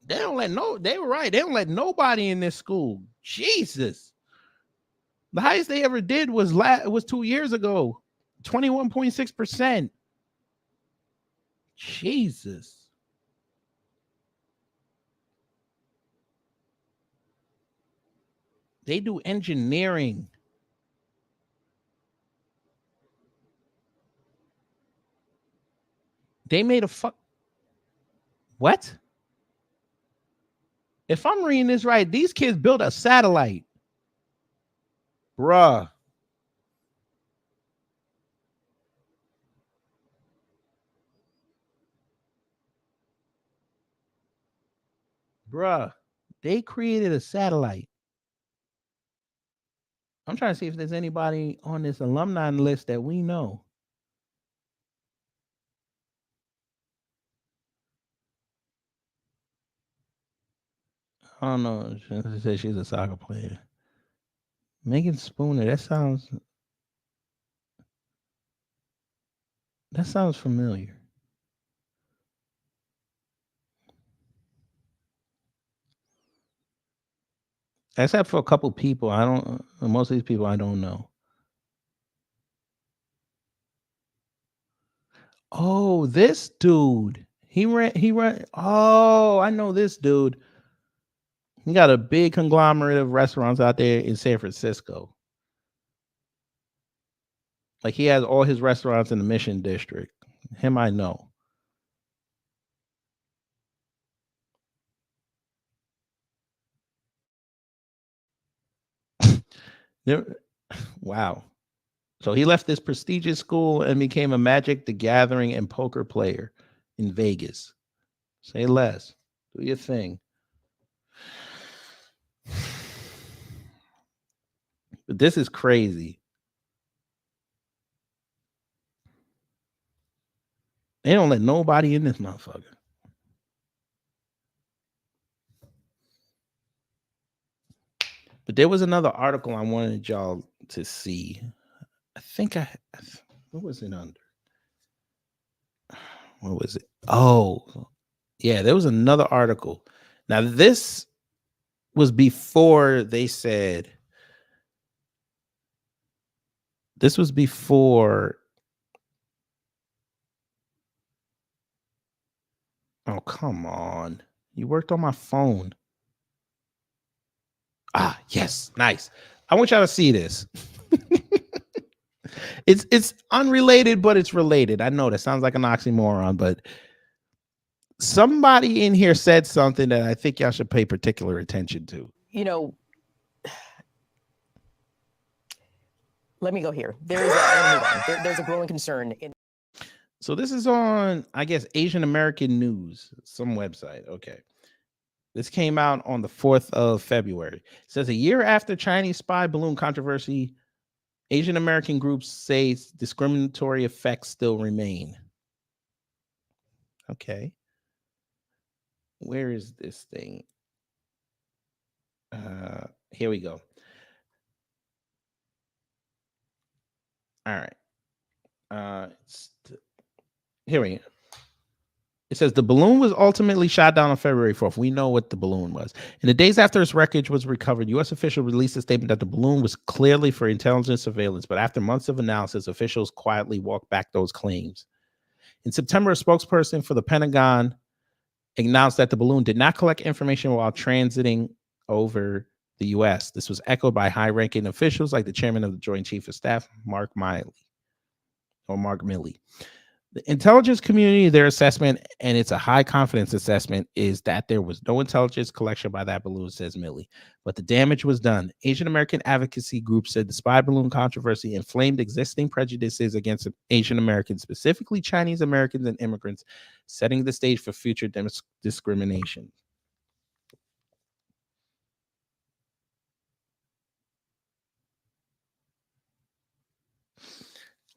They were right. They don't let nobody in this school. Jesus. The highest they ever did was 2 years ago. 21.6%. Jesus. They do engineering. They made a what? If I'm reading this right, these kids built a satellite. Bruh. Bruh. They created a satellite. I'm trying to see if there's anybody on this alumni list that we know. I don't know. She said she's a soccer player. Megan Spooner. That sounds familiar. Except for a couple people. Most of these people I don't know. Oh, this dude. He ran. Oh, I know this dude. He got a big conglomerate of restaurants out there in San Francisco. Like he has all his restaurants in the Mission District. Him, I know. Wow. So he left this prestigious school and became a Magic the Gathering and poker player in Vegas. Say less. Do your thing. But this is crazy. They don't let nobody in this motherfucker. But there was another article I wanted y'all to see. I think what was it under? What was it? Oh, yeah, there was another article. Now, this was before they said, this was before. Oh, come on. You worked on my phone. Ah, yes, nice. I want y'all to see this. It's unrelated, but it's related. I know that sounds like an oxymoron, but somebody in here said something that I think y'all should pay particular attention to. You know, let me go here. There's a growing concern. So this is on, I guess, Asian American News, some website. Okay. This came out on the 4th of February. It says a year after Chinese spy balloon controversy, Asian American groups say discriminatory effects still remain. Okay. Where is this thing? Here we go. All right. Here we go. It says the balloon was ultimately shot down on February 4th. We know what the balloon was. In the days after its wreckage was recovered, U.S. officials released a statement that the balloon was clearly for intelligence surveillance. But after months of analysis, officials quietly walked back those claims. In September, a spokesperson for the Pentagon announced that the balloon did not collect information while transiting over the U.S. This was echoed by high-ranking officials like the chairman of the Joint Chiefs of Staff, Mark Milley. The intelligence community, their assessment, and it's a high confidence assessment, is that there was no intelligence collection by that balloon, says Milley. But the damage was done. Asian American advocacy groups said the spy balloon controversy inflamed existing prejudices against Asian Americans, specifically Chinese Americans and immigrants, setting the stage for future discrimination.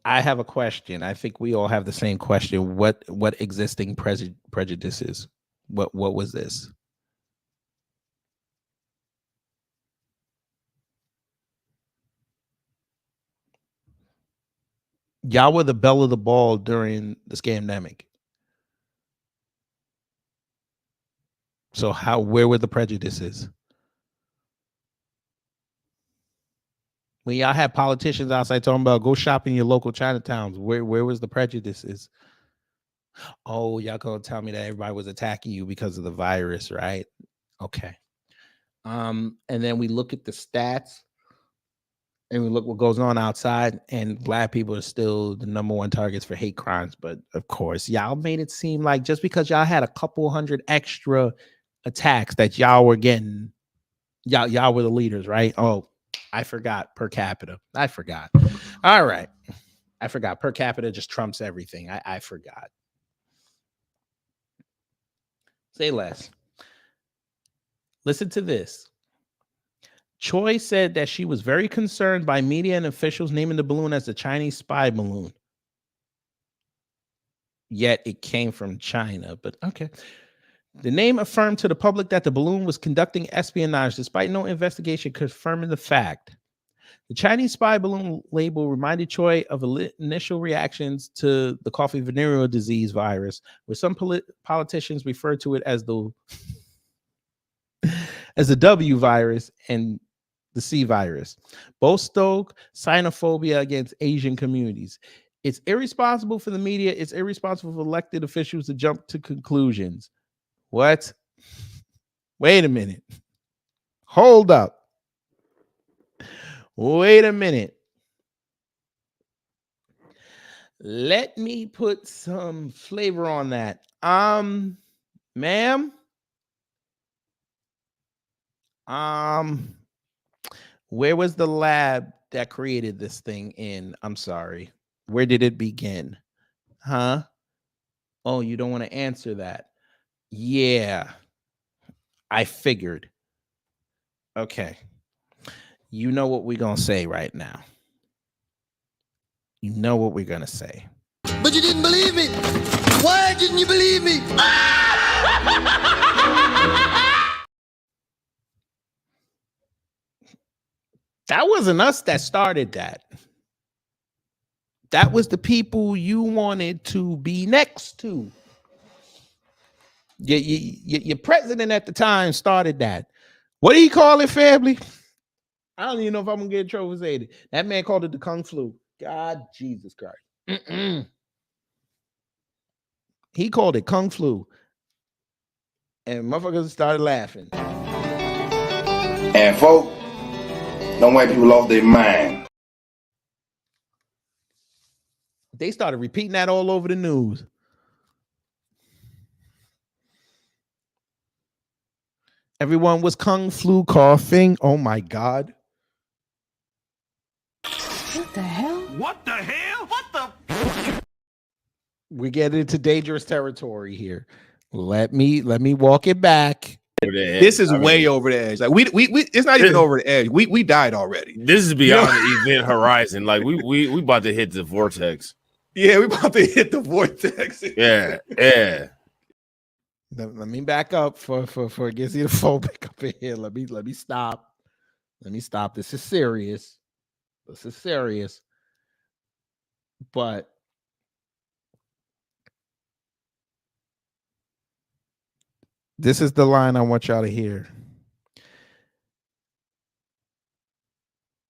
I have a question. I think we all have the same question. What existing prejudices? What was this? Y'all were the belle of the ball during the scamdemic. So where were the prejudices? When y'all had politicians outside talking about go shop in your local Chinatowns, where was the prejudices? Oh, y'all gonna tell me that everybody was attacking you because of the virus, right? Okay. And then we look at the stats and we look what goes on outside, and Black people are still the #1 targets for hate crimes. But of course, y'all made it seem like just because y'all had a couple hundred extra attacks that y'all were getting, y'all were the leaders, right? Oh, I forgot per capita. I forgot. All right. I forgot. Per capita just trumps everything. I forgot. Say less. Listen to this. Choi said that she was very concerned by media and officials naming the balloon as the Chinese spy balloon. Yet it came from China, but okay. The name affirmed to the public that the balloon was conducting espionage despite no investigation confirming the fact. The Chinese spy balloon label reminded Choi of initial reactions to the coffee venereal disease virus, where some politicians referred to it as the W virus and the C virus. Both stoke xenophobia against Asian communities. It's irresponsible for the media. It's irresponsible for elected officials to jump to conclusions. What? Wait a minute. Hold up. Wait a minute. Let me put some flavor on that. Ma'am. Where was the lab that created this thing in? I'm sorry. Where did it begin? Huh? Oh, you don't want to answer that. Yeah. I figured. Okay. You know what we're going to say right now. You know what we're going to say. But you didn't believe me. Why didn't you believe me? That wasn't us that started that. That was the people you wanted to be next to. Your president at the time started that. What do you call it, family? I don't even know if I'm going to get in trouble for saying it. That man called it the Kung Flu. God, Jesus Christ. He called it Kung Flu. And motherfuckers started laughing. And folk, them white people lost their mind. They started repeating that all over the news. Everyone was Kung Flu coughing. Oh my God. What the hell? What the hell? What the? We're getting into dangerous territory here. Let me walk it back. This is way over the edge. Like we it's not even over the edge. We died already. This is beyond the event horizon. Like we about to hit the vortex. Yeah, we about to hit the vortex. Yeah. Let me back up for it gets xenophobic up in here. Let me stop. This is serious. But this is the line I want y'all to hear.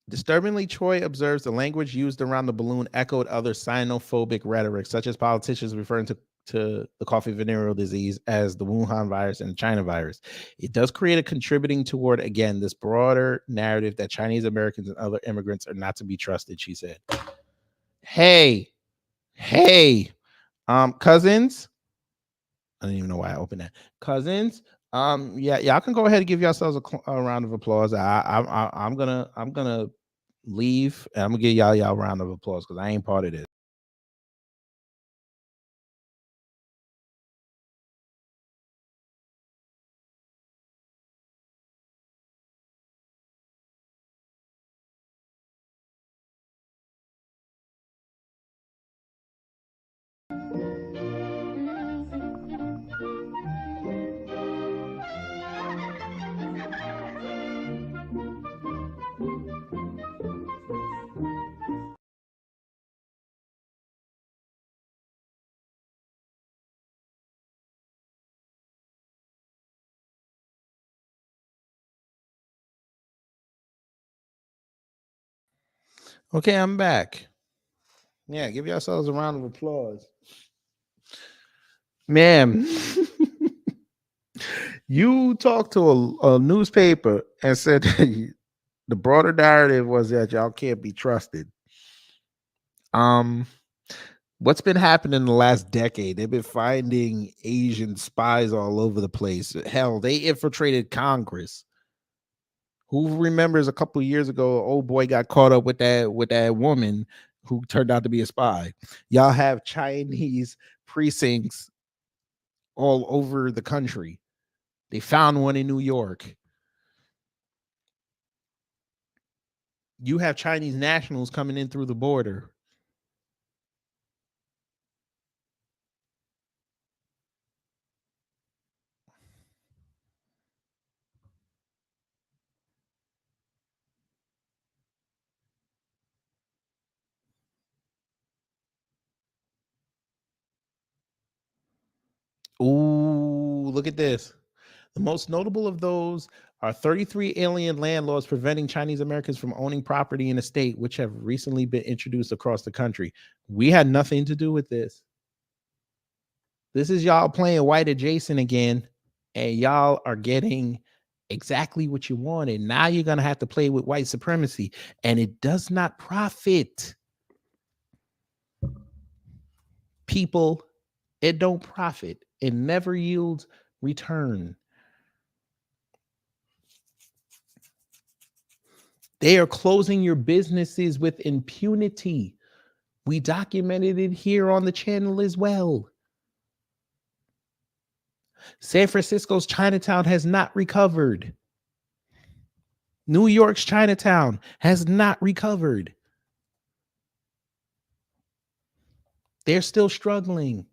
Disturbingly, Choi observes the language used around the balloon echoed other xenophobic rhetoric, such as politicians referring to the coffee venereal disease as the Wuhan virus and the China virus. It does create a contributing toward, again, this broader narrative that Chinese Americans and other immigrants are not to be trusted, she said. Hey, Cousins. I don't even know why I opened that. Cousins. Yeah, y'all can go ahead and give yourselves a round of applause. I'm gonna leave and I'm gonna give y'all a round of applause because I ain't part of this. Okay, I'm back. Yeah, give yourselves a round of applause. Man, you talked to a newspaper and said the broader narrative was that y'all can't be trusted. What's been happening in the last decade? They've been finding Asian spies all over the place. Hell, they infiltrated Congress. Who remembers a couple of years ago, old boy got caught up with that woman who turned out to be a spy. Y'all have Chinese precincts all over the country. They found one in New York. You have Chinese nationals coming in through the border. Ooh, look at this. The most notable of those are 33 alien landlords preventing Chinese Americans from owning property in the state, which have recently been introduced across the country. We had nothing to do with this. This is y'all playing white adjacent again, and y'all are getting exactly what you wanted. Now you're going to have to play with white supremacy, and it does not profit people. It don't profit. It never yields return. They are closing your businesses with impunity. We documented it here on the channel as well. San Francisco's Chinatown has not recovered. New York's Chinatown has not recovered. They're still struggling.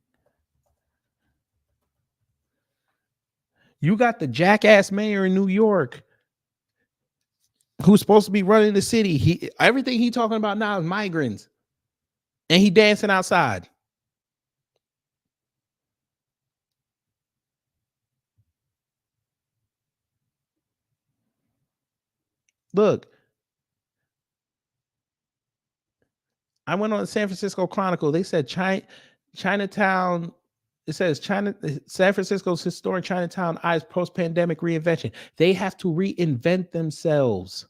You got the jackass mayor in New York who's supposed to be running the city. Everything he's talking about now is migrants. And he dancing outside. Look, I went on the San Francisco Chronicle. They said Chinatown. It says San Francisco's historic Chinatown eyes post-pandemic reinvention. They have to reinvent themselves.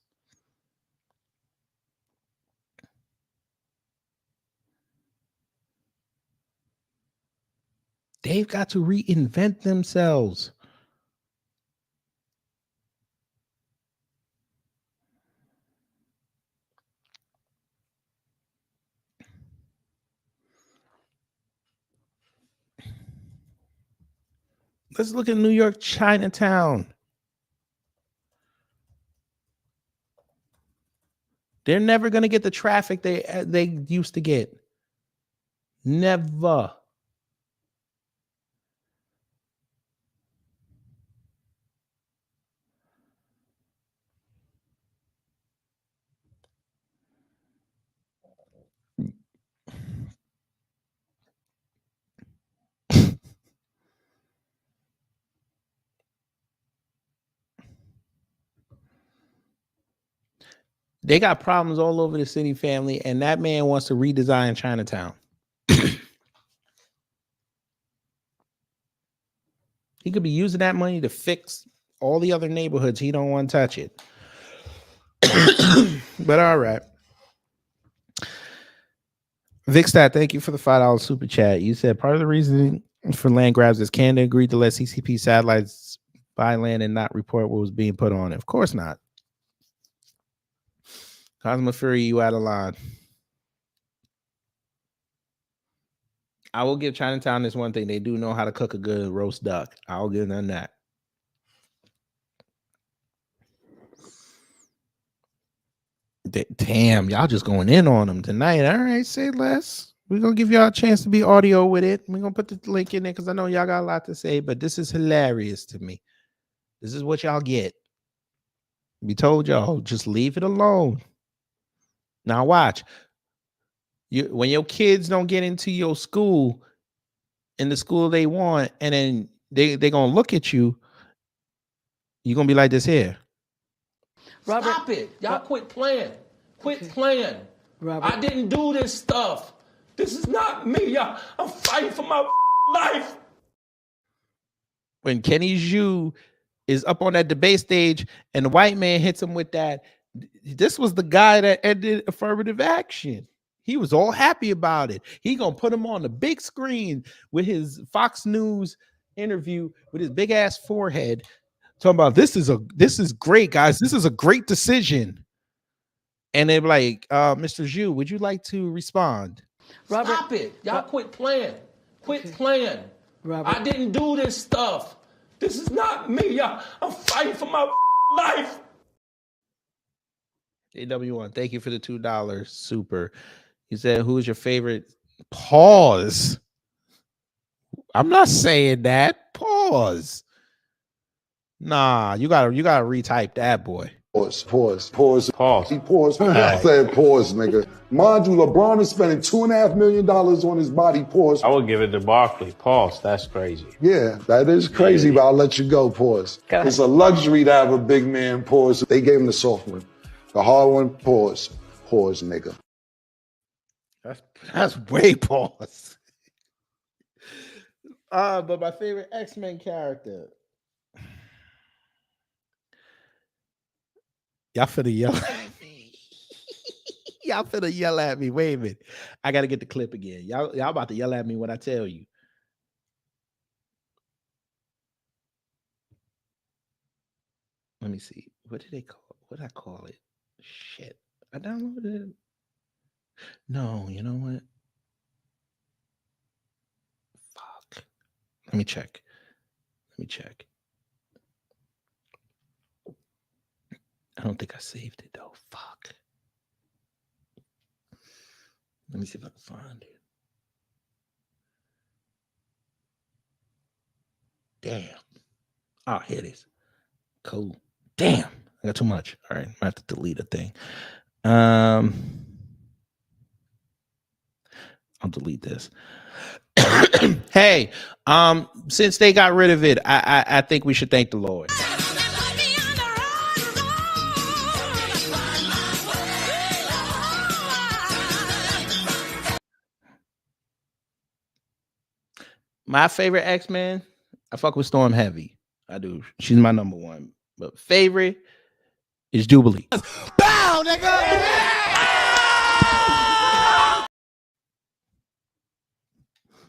They've got to reinvent themselves. Let's look at New York Chinatown. They're never going to get the traffic they used to get. Never. They got problems all over the city, family, and that man wants to redesign Chinatown. He could be using that money to fix all the other neighborhoods. He don't want to touch it. But all right. Vicstat, thank you for the $5 super chat. You said part of the reason for land grabs is Canada agreed to let CCP satellites buy land and not report what was being put on it. Of course not. Cosmo Fury, you out of line. I will give Chinatown this one thing. They do know how to cook a good roast duck. I'll give them that. Damn, y'all just going in on them tonight. All right, say less. We're going to give y'all a chance to be audio with it. We're going to put the link in there because I know y'all got a lot to say, but this is hilarious to me. This is what y'all get. We told y'all, just leave it alone. Now watch. When your kids don't get into your school, in the school they want, and then they're going to look at you, you're going to be like this here. Robert, stop it. Y'all quit playing. Quit playing. Robert. I didn't do this stuff. This is not me. Y'all. I'm fighting for my life. When Kenny Zhu is up on that debate stage and the white man hits him with that, this was the guy that ended affirmative action. He was all happy about it. He gonna put him on the big screen with his Fox News interview with his big ass forehead, talking about this is great, guys. This is a great decision. And they're like, Mr. Zhu, would you like to respond? Robert, stop it. Y'all quit playing. Quit playing. Robert. I didn't do this stuff. This is not me. Y'all. I'm fighting for my life. AW1, thank you for the $2 super. He said, who is your favorite? Pause. I'm not saying that. Pause. Nah, you gotta retype that, boy. Pause. I said pause, nigga. Mind you, LeBron is spending $2.5 million on his body. Pause. I would give it to Barkley. Pause. That's crazy. Yeah, that is crazy, but I'll let you go. Pause. It's a luxury to have a big man. Pause. They gave him the soft one. The hard one. Pause. Pause, nigga. That's way pause. But my favorite X-Men character. Y'all finna yell at me. Y'all finna yell at me. Wait a minute. I gotta get the clip again. Y'all about to yell at me when I tell you. Let me see. What did they call it? What did I call it? Shit. I downloaded it. No, you know what? Fuck. Let me check. I don't think I saved it though. Fuck. Let me see if I can find it. Damn. Oh, here it is. Cool. Damn. I got too much. All right. I have to delete a thing. I'll delete this. Hey, since they got rid of it, I think we should thank the Lord. My favorite X-Men, I fuck with Storm heavy. I do. She's my number one. But favorite is Jubilee. Bow, nigga!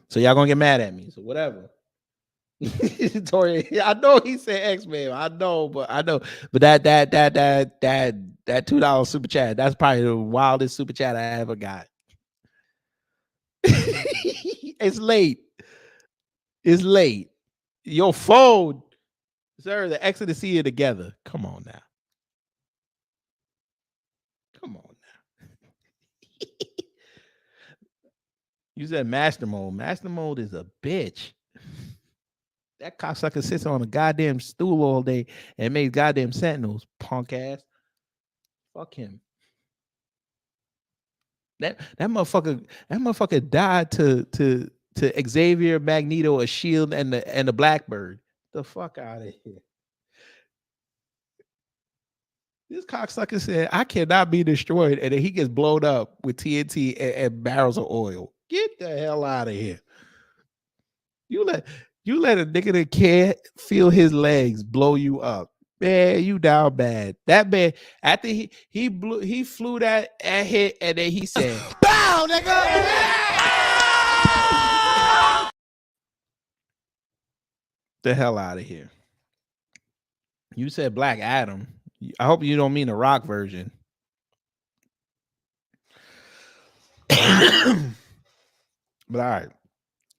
So y'all gonna get mad at me. So whatever. Tori, I know he said X-Men. I know. But that $2 super chat, that's probably the wildest super chat I ever got. It's late. Your phone, sir, the X and the C are together. Come on now. You said master mode. Master mode is a bitch. That cocksucker sits on a goddamn stool all day and makes goddamn sentinels, punk ass. Fuck him. That motherfucker died to Xavier, Magneto, a Shield, and the Blackbird. The fuck out of here. This cocksucker said, I cannot be destroyed, and then he gets blown up with TNT and barrels of oil. Get the hell out of here. You let a nigga that can't feel his legs blow you up. Man, you down bad. That man, after he flew that hit, and then he said, bow! now, nigga. The hell out of here. You said Black Adam. I hope you don't mean the Rock version. But all right.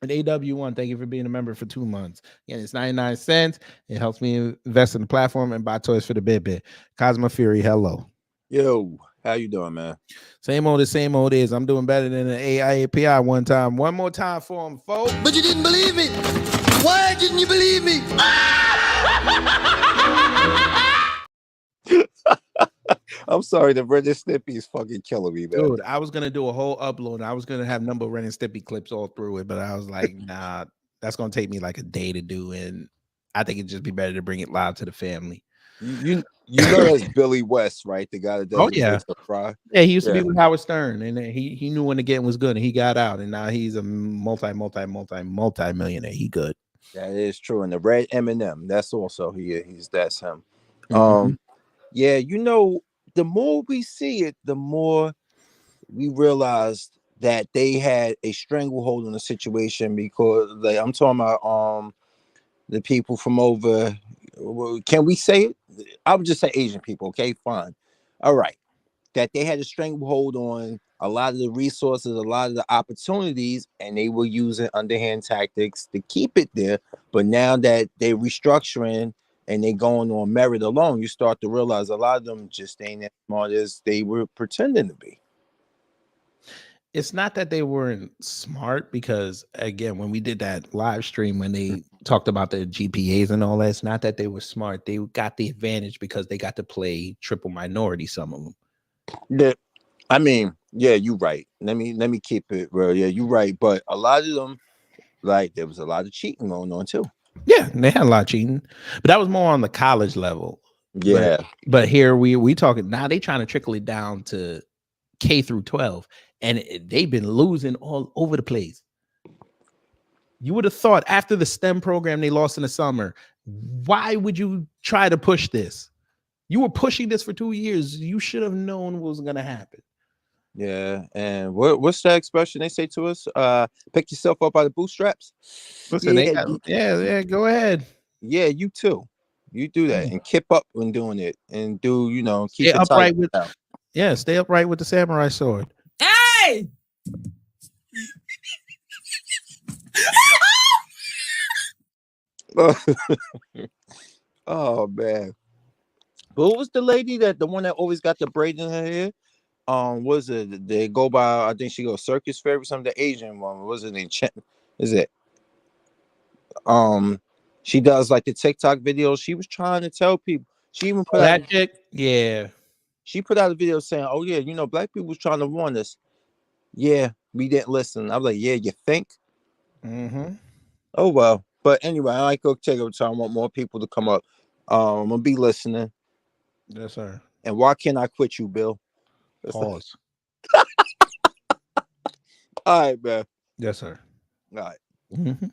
At AW1, thank you for being a member for 2 months. Again, it's 99 cents. It helps me invest in the platform and buy toys for the bit. Cosmo Fury, hello. Yo, how you doing, man? Same old is. I'm doing better than an aapi one time. One more time for him, folks. But you didn't believe me. Why didn't you believe me? I'm sorry, the Ren and Stimpy is fucking killing me, man. Dude, I was gonna do a whole upload. I was gonna have number Ren and Stimpy clips all through it, but I was like, nah, that's gonna take me like a day to do, and I think it'd just be better to bring it live to the family. You know that's Billy West, right? The guy that does Fry. Yeah, he used to be with Howard Stern, and he knew when the game was good, and he got out, and now he's a multi-millionaire. He good. That is true. And the Red M&M, that's also that's him. Mm-hmm. Yeah, you know, the more we see it, the more we realized that they had a stranglehold on the situation, because like I'm talking about the people from over, can we say it? I would just say Asian people, okay, fine. All right. That they had a stranglehold on a lot of the resources, a lot of the opportunities, and they were using underhand tactics to keep it there. But now that they're restructuring and they're going on merit alone, you start to realize a lot of them just ain't as smart as they were pretending to be. It's not that they weren't smart, because again, when we did that live stream, when they talked about the GPAs and all that, it's not that they were smart. They got the advantage because they got to play triple minority, some of them. I mean, yeah, you're right. Let me keep it real. Yeah, you're right. But a lot of them, like, there was a lot of cheating going on too. Yeah, they had a lot of cheating, but that was more on the college level. Yeah, but here we talking now. They trying to trickle it down to K through 12, and they've been losing all over the place. You would have thought after the STEM program they lost in the summer, why would you try to push this? You were pushing this for 2 years. You should have known what was going to happen. Yeah, and what's that expression they say to us? Pick yourself up by the bootstraps. Listen, yeah, go ahead. Yeah, you too. You do that and keep up when doing it, and do, you know, keep Stay it upright tight. Stay upright with the samurai sword. Hey! Oh man. But what was the lady the one that always got the braid in her hair? Was it they go by? I think she goes Circus Fairy, some the Asian one. Was it in Is it? She does like the TikTok videos. She was trying to tell people. She even put that chick. Yeah. She put out a video saying, "Oh yeah, you know, black people was trying to warn us. Yeah, we didn't listen." I was like, "Yeah, you think?" Mm-hmm. Oh well. But anyway, I like to take up time. I want more people to come up. I'm gonna be listening. Yes, sir. And why can't I quit you, Bill? Pause. All right, man. Yes, sir. All right. Mm-hmm.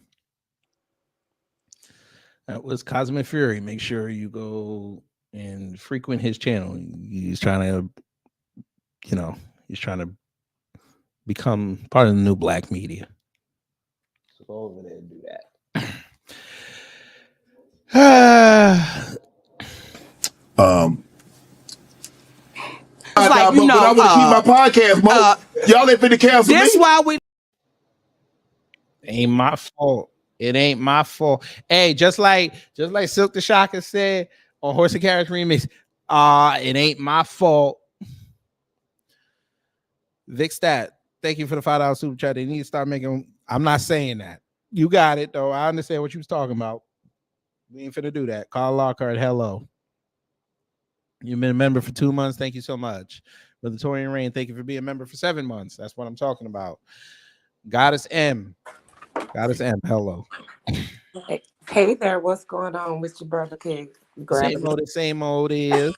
That was Cosmic Fury. Make sure you go and frequent his channel. He's trying to, become part of the new black media. So go over there and do that. It's like, but I want to keep my podcast, Mo. Y'all ain't finna cancel me. This why we Ain't my fault. It ain't my fault. Hey, just like Silk the Shocker said on Horse and Carriage Remix, it ain't my fault. Vic Stat, thank you for the $5 super chat. They need to start making. I'm not saying that. You got it though. I understand what you was talking about. We ain't finna do that. Carl Lockhart, hello. You've been a member for 2 months. Thank you so much. Brother Torian Rain, thank you for being a member for 7 months. That's what I'm talking about. Goddess M, hello. Hey there, what's going on with your brother King? Same old is.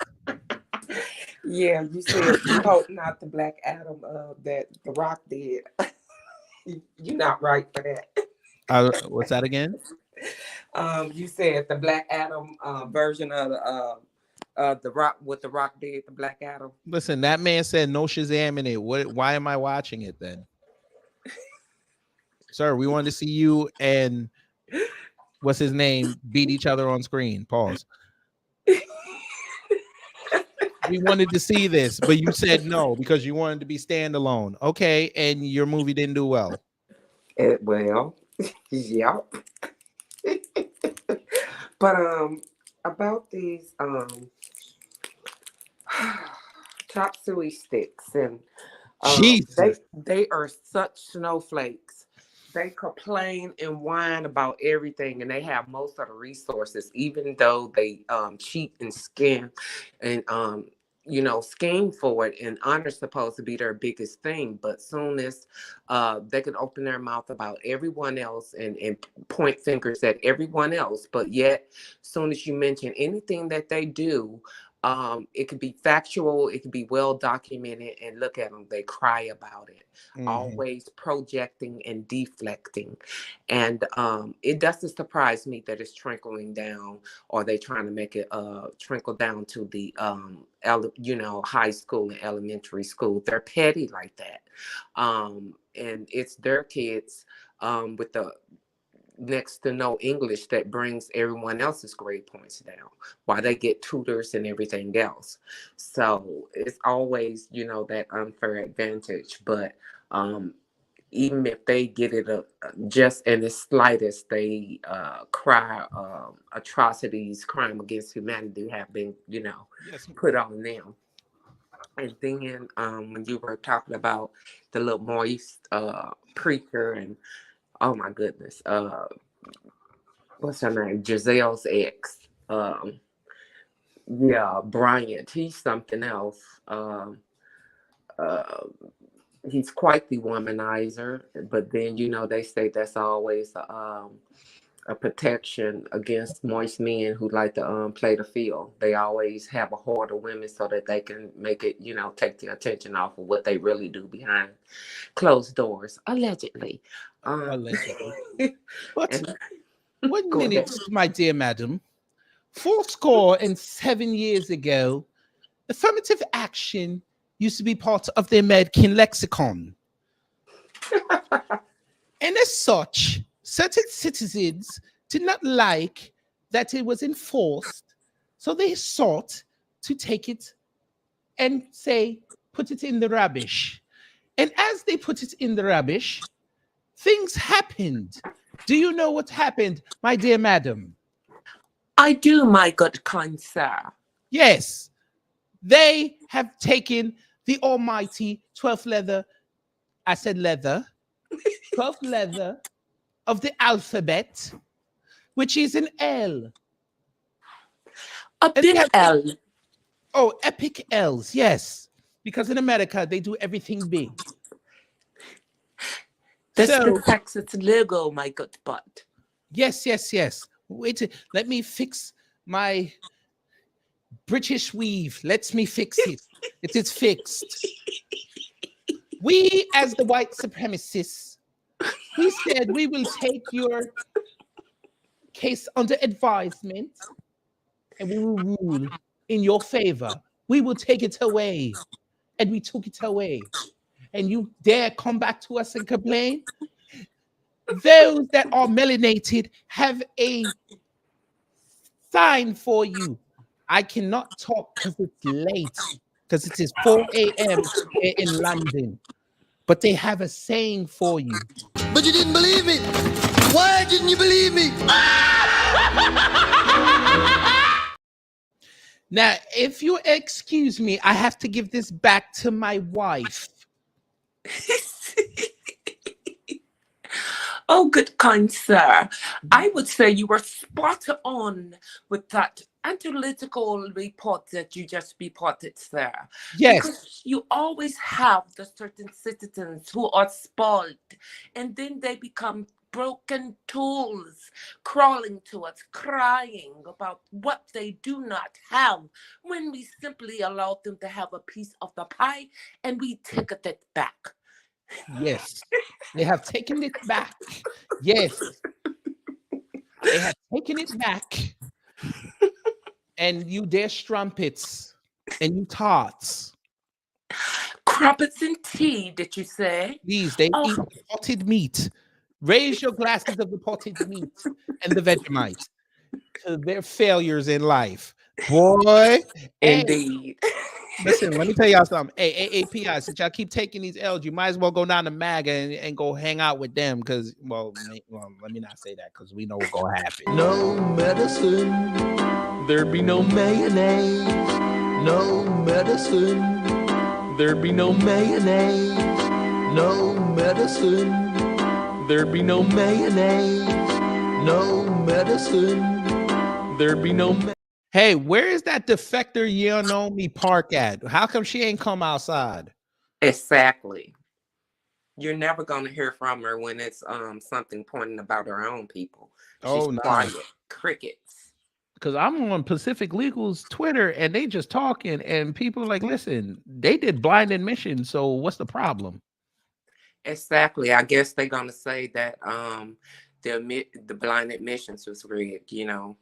Yeah, you said you hope not the Black Adam that The Rock did. You're not right for that. What's that again? You said the Black Adam version of The Rock, what the Rock did, the Black Adam. Listen, that man said no Shazamming it. Why am I watching it then? Sir, we wanted to see you and what's his name beat each other on screen. Pause. We wanted to see this, but you said no because you wanted to be standalone. Okay, and your movie didn't do well. Well, yeah. But about these chop suey sticks and they are such snowflakes. They complain and whine about everything, and they have most of the resources, even though they cheat and scam and scheme for it. And honor's supposed to be their biggest thing, but soon as they can open their mouth about everyone else and point fingers at everyone else, but yet soon as you mention anything that they do, it could be factual, it could be well documented, and look at them, they cry about it. Always projecting and deflecting. And it doesn't surprise me that it's trickling down, or they trying to make it trickle down to the high school and elementary school. They're petty like that. And it's their kids with the next to no English that brings everyone else's grade points down while they get tutors and everything else. So it's always, that unfair advantage. But even if they get it just in the slightest, they cry atrocities, crime against humanity have been, put on them. And then when you were talking about the little moist preacher and oh my goodness. What's her name? Giselle's ex. Bryant. He's something else. He's quite the womanizer, but then they say that's always a protection against moist men who like to play the field. They always have a horde of women so that they can make it, take the attention off of what they really do behind closed doors, allegedly. Allegedly. But 1 minute, my dear madam. 7 years ago, affirmative action used to be part of the American lexicon. And as such, certain citizens did not like that it was enforced, so they sought to take it and put it in the rubbish. And as they put it in the rubbish, things happened. Do you know what happened, my dear madam? I do, my good kind sir. Yes. They have taken the almighty 12th letter, I said leather, 12th letter of the alphabet, which is an L. A big L. Oh, epic L's, yes. Because in America, they do everything big. That's the Texas logo, my good butt. Yes. Wait, let me fix my British weave. Let me fix it. It is fixed. We, as the white supremacists, we said we will take your case under advisement and we will rule in your favor. We will take it away. And we took it away. And you dare come back to us and complain? Those that are melanated have a sign for you. I cannot talk because it's late, because it is 4 a.m. here in London. But they have a saying for you. But you didn't believe me. Why didn't you believe me? Now, if you excuse me, I have to give this back to my wife. Oh, good kind sir. I would say you were spot on with that analytical report that you just reported, sir. Yes. Because you always have the certain citizens who are spoiled, and then they become broken tools, crawling to us, crying about what they do not have, when we simply allowed them to have a piece of the pie and we took it back. Yes, they have taken it back. Yes, they have taken it back. And you dare strumpets and you tarts. Crumpets and tea, did you say? Please, they eat potted meat. Raise your glasses of the potted meat and the Vegemite to their failures in life. Boy, Indeed. Hey, listen, let me tell y'all something. Hey, AAPI, since y'all keep taking these L's, you might as well go down to MAGA and go hang out with them because, well, let me not say that because we know what's going to happen. No medicine, there'd be no mayonnaise. No medicine, there'd be no mayonnaise. No medicine, there'd be no mayonnaise. No medicine, there'd be no Hey, where is that defector Yeonomi Park at? How come she ain't come outside? Exactly. You're never going to hear from her when it's something pointing about her own people. She's quiet. Crickets. Because I'm on Pacific Legal's Twitter and they just talking and people are like, listen, they did blind admission, so what's the problem? Exactly. I guess they're going to say that the blind admissions was rigged,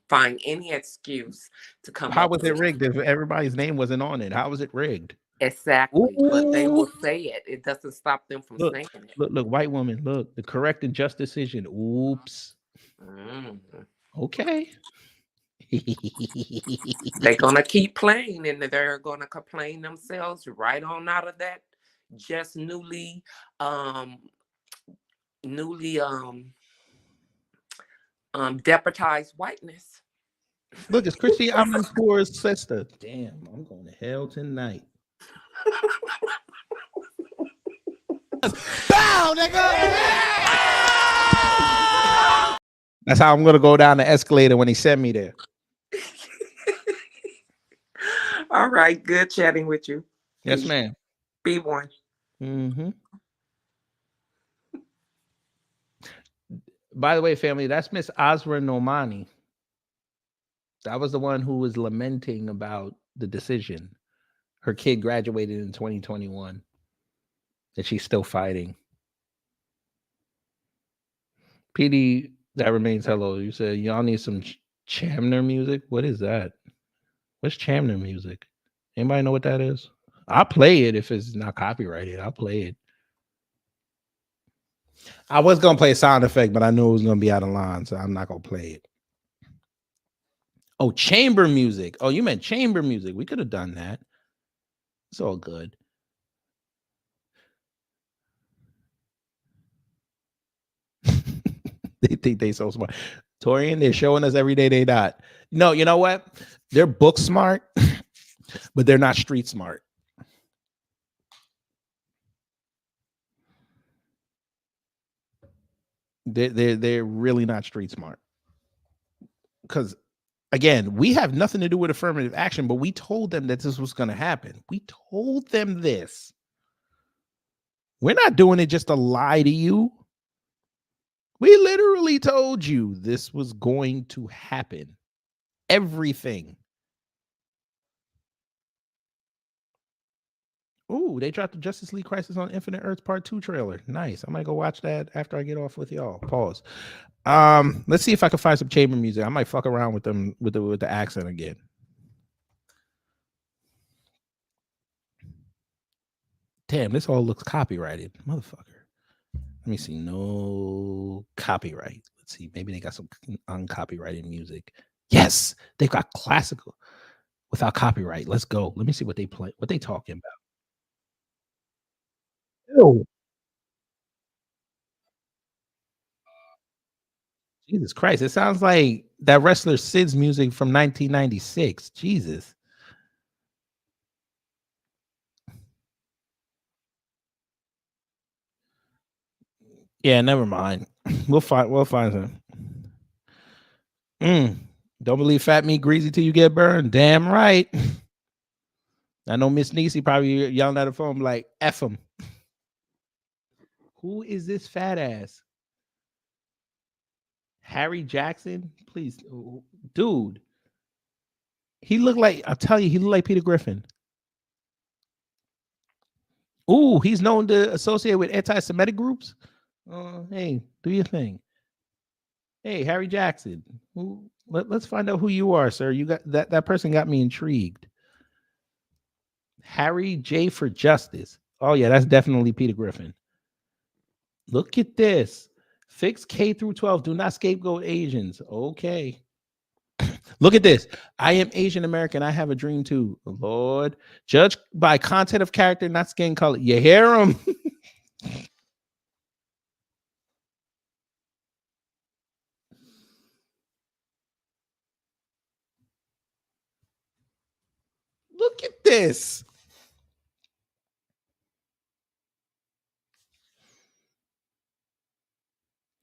find any excuse to come How up was with it rigged if everybody's name wasn't on it? How was it rigged? Exactly. But they will say it. It doesn't stop them from saying it. Look, white woman, look, the correct and just decision. Oops. Okay. They're going to keep playing and they're going to complain themselves right on out of that just newly deputized whiteness. Look, it's Christy Amanpour's sister. Damn, I'm going to hell tonight. Bow, nigga! That's how I'm going to go down the escalator when he sent me there. All right. Good chatting with you. Yes, ma'am. Be one. By the way, family, that's Miss Azra Nomani. That was the one who was lamenting about the decision. Her kid graduated in 2021. And she's still fighting. PD, that remains hello. You said y'all need some Chamner music. What is that? What's Chamner music? Anybody know what that is? I'll play it if it's not copyrighted. I'll play it. I was gonna play a sound effect, but I knew it was gonna be out of line, so I'm not gonna play it. Oh, chamber music. Oh, you meant chamber music. We could have done that. It's all good. They think they so smart. Torian, they're showing us every day they not. No, you know what? They're book smart, but they're not street smart. They're really not street smart. Because again, we have nothing to do with affirmative action, but we told them that this was going to happen. We told them this. We're not doing it just to lie to you. We literally told you this was going to happen. Everything. Ooh, they dropped the Justice League Crisis on Infinite Earths Part 2 trailer. Nice. I might go watch that after I get off with y'all. Pause. Let's see if I can find some chamber music. I might fuck around with them with the accent again. Damn, this all looks copyrighted, motherfucker. Let me see. No copyright. Let's see. Maybe they got some uncopyrighted music. Yes, they've got classical without copyright. Let's go. Let me see what they play. What they talking about. Ew. Jesus Christ. It sounds like that wrestler Sid's music from 1996. Jesus. Yeah, never mind. We'll find him. Don't believe fat meat greasy till you get burned. Damn right. I know Miss Niecy probably yelling at the phone like, F him. Who is this fat ass? Harry Jackson? Please, dude. He looked like, I'll tell you, he looked like Peter Griffin. Ooh, he's known to associate with anti-Semitic groups. Hey, do your thing. Hey, Harry Jackson. Who Let's find out who you are, sir. You got that person got me intrigued. Harry J for Justice. Oh yeah, that's definitely Peter Griffin. Look at this. Fix K through 12. Do not scapegoat Asians. Okay. Look at this. I am Asian American. I have a dream too. Lord. Judge by content of character, not skin color. You hear him? Look at this.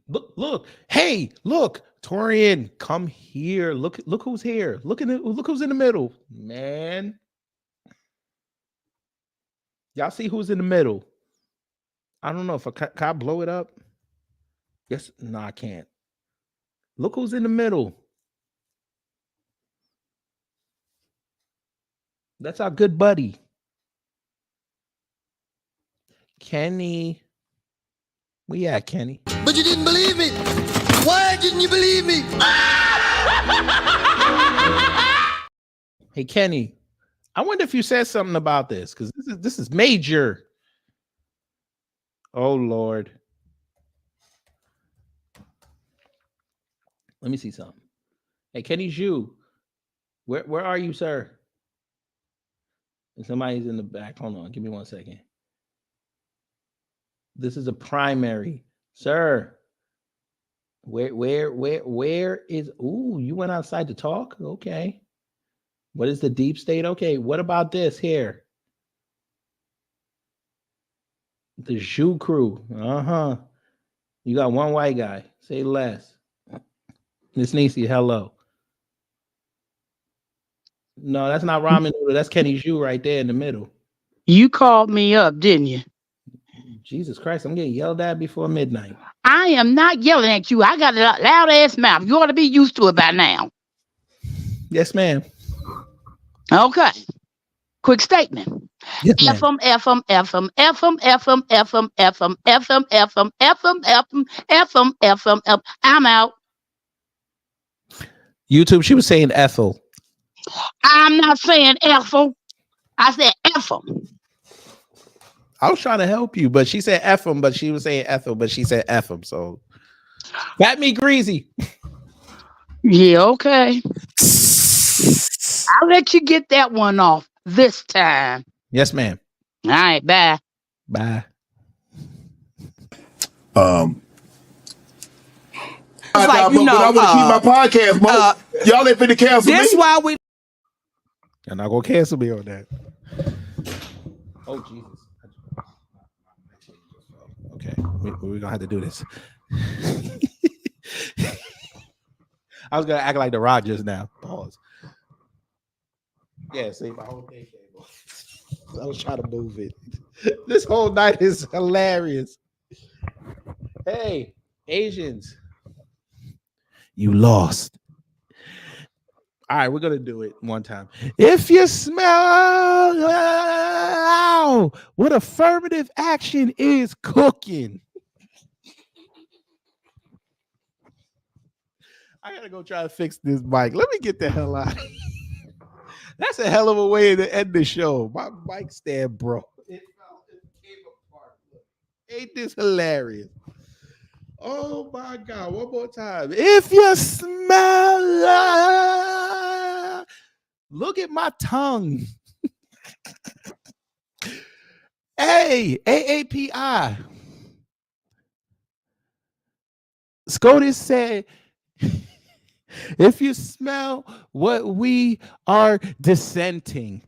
Look. Hey, look. Torian, come here. Look who's here. Look who's in the middle. Man. Y'all see who's in the middle? I don't know if can I blow it up? Yes. No, I can't. Look who's in the middle. That's our good buddy. Kenny. Where you at, Kenny? But you didn't believe me. Why didn't you believe me? Hey, Kenny. I wonder if you said something about this, because this is major. Oh Lord. Let me see something. Hey, Kenny Zhu. Where are you, sir? Somebody's in the back. Hold on. Give me 1 second. This is a primary, sir. Where is? Ooh, you went outside to talk. Okay. What is the deep state? Okay. What about this here? The Zhu crew. You got one white guy. Say less. Miss Nisi, hello. No, that's not ramen noodle. That's Kenny Zhu right there in the middle. You called me up, didn't you? Jesus Christ, I'm getting yelled at before midnight. I am not yelling at you. I got a loud ass mouth. You ought to be used to it by now. Yes, ma'am. Okay. Quick statement. Yes, F them, F them, F them, F them, F them, F them, F them, F them, F them, F them, F them, F them, F them, F. I'm out. YouTube, she was saying Ethel. I'm not saying Ethel. I said F them. I was trying to help you, but she said F them, but she was saying Ethel, but she said F them. So got me greasy. Yeah, okay. I'll let you get that one off this time. Yes, ma'am. All right, bye. Bye. It's like, you know, but I want to keep my podcast, Mo. Y'all ain't finna cancel me. This why we. You're not gonna cancel me on that. Oh Jesus. Okay, we're gonna have to do this. I was gonna act like the Rogers now. Pause. Yeah, see my whole thing came off. I was trying to move it. This whole night is hilarious. Hey, Asians, you lost. All right, we're gonna do it one time. If you smell what affirmative action is cooking. I gotta go try to fix this mic. Let me get the hell out of here. That's a hell of a way to end the show. My mic stand broke. It came apart. Ain't this hilarious? Oh my God. One more time. If you smell, look at my tongue. Hey, AAPI. SCOTUS said, if you smell what we are dissenting.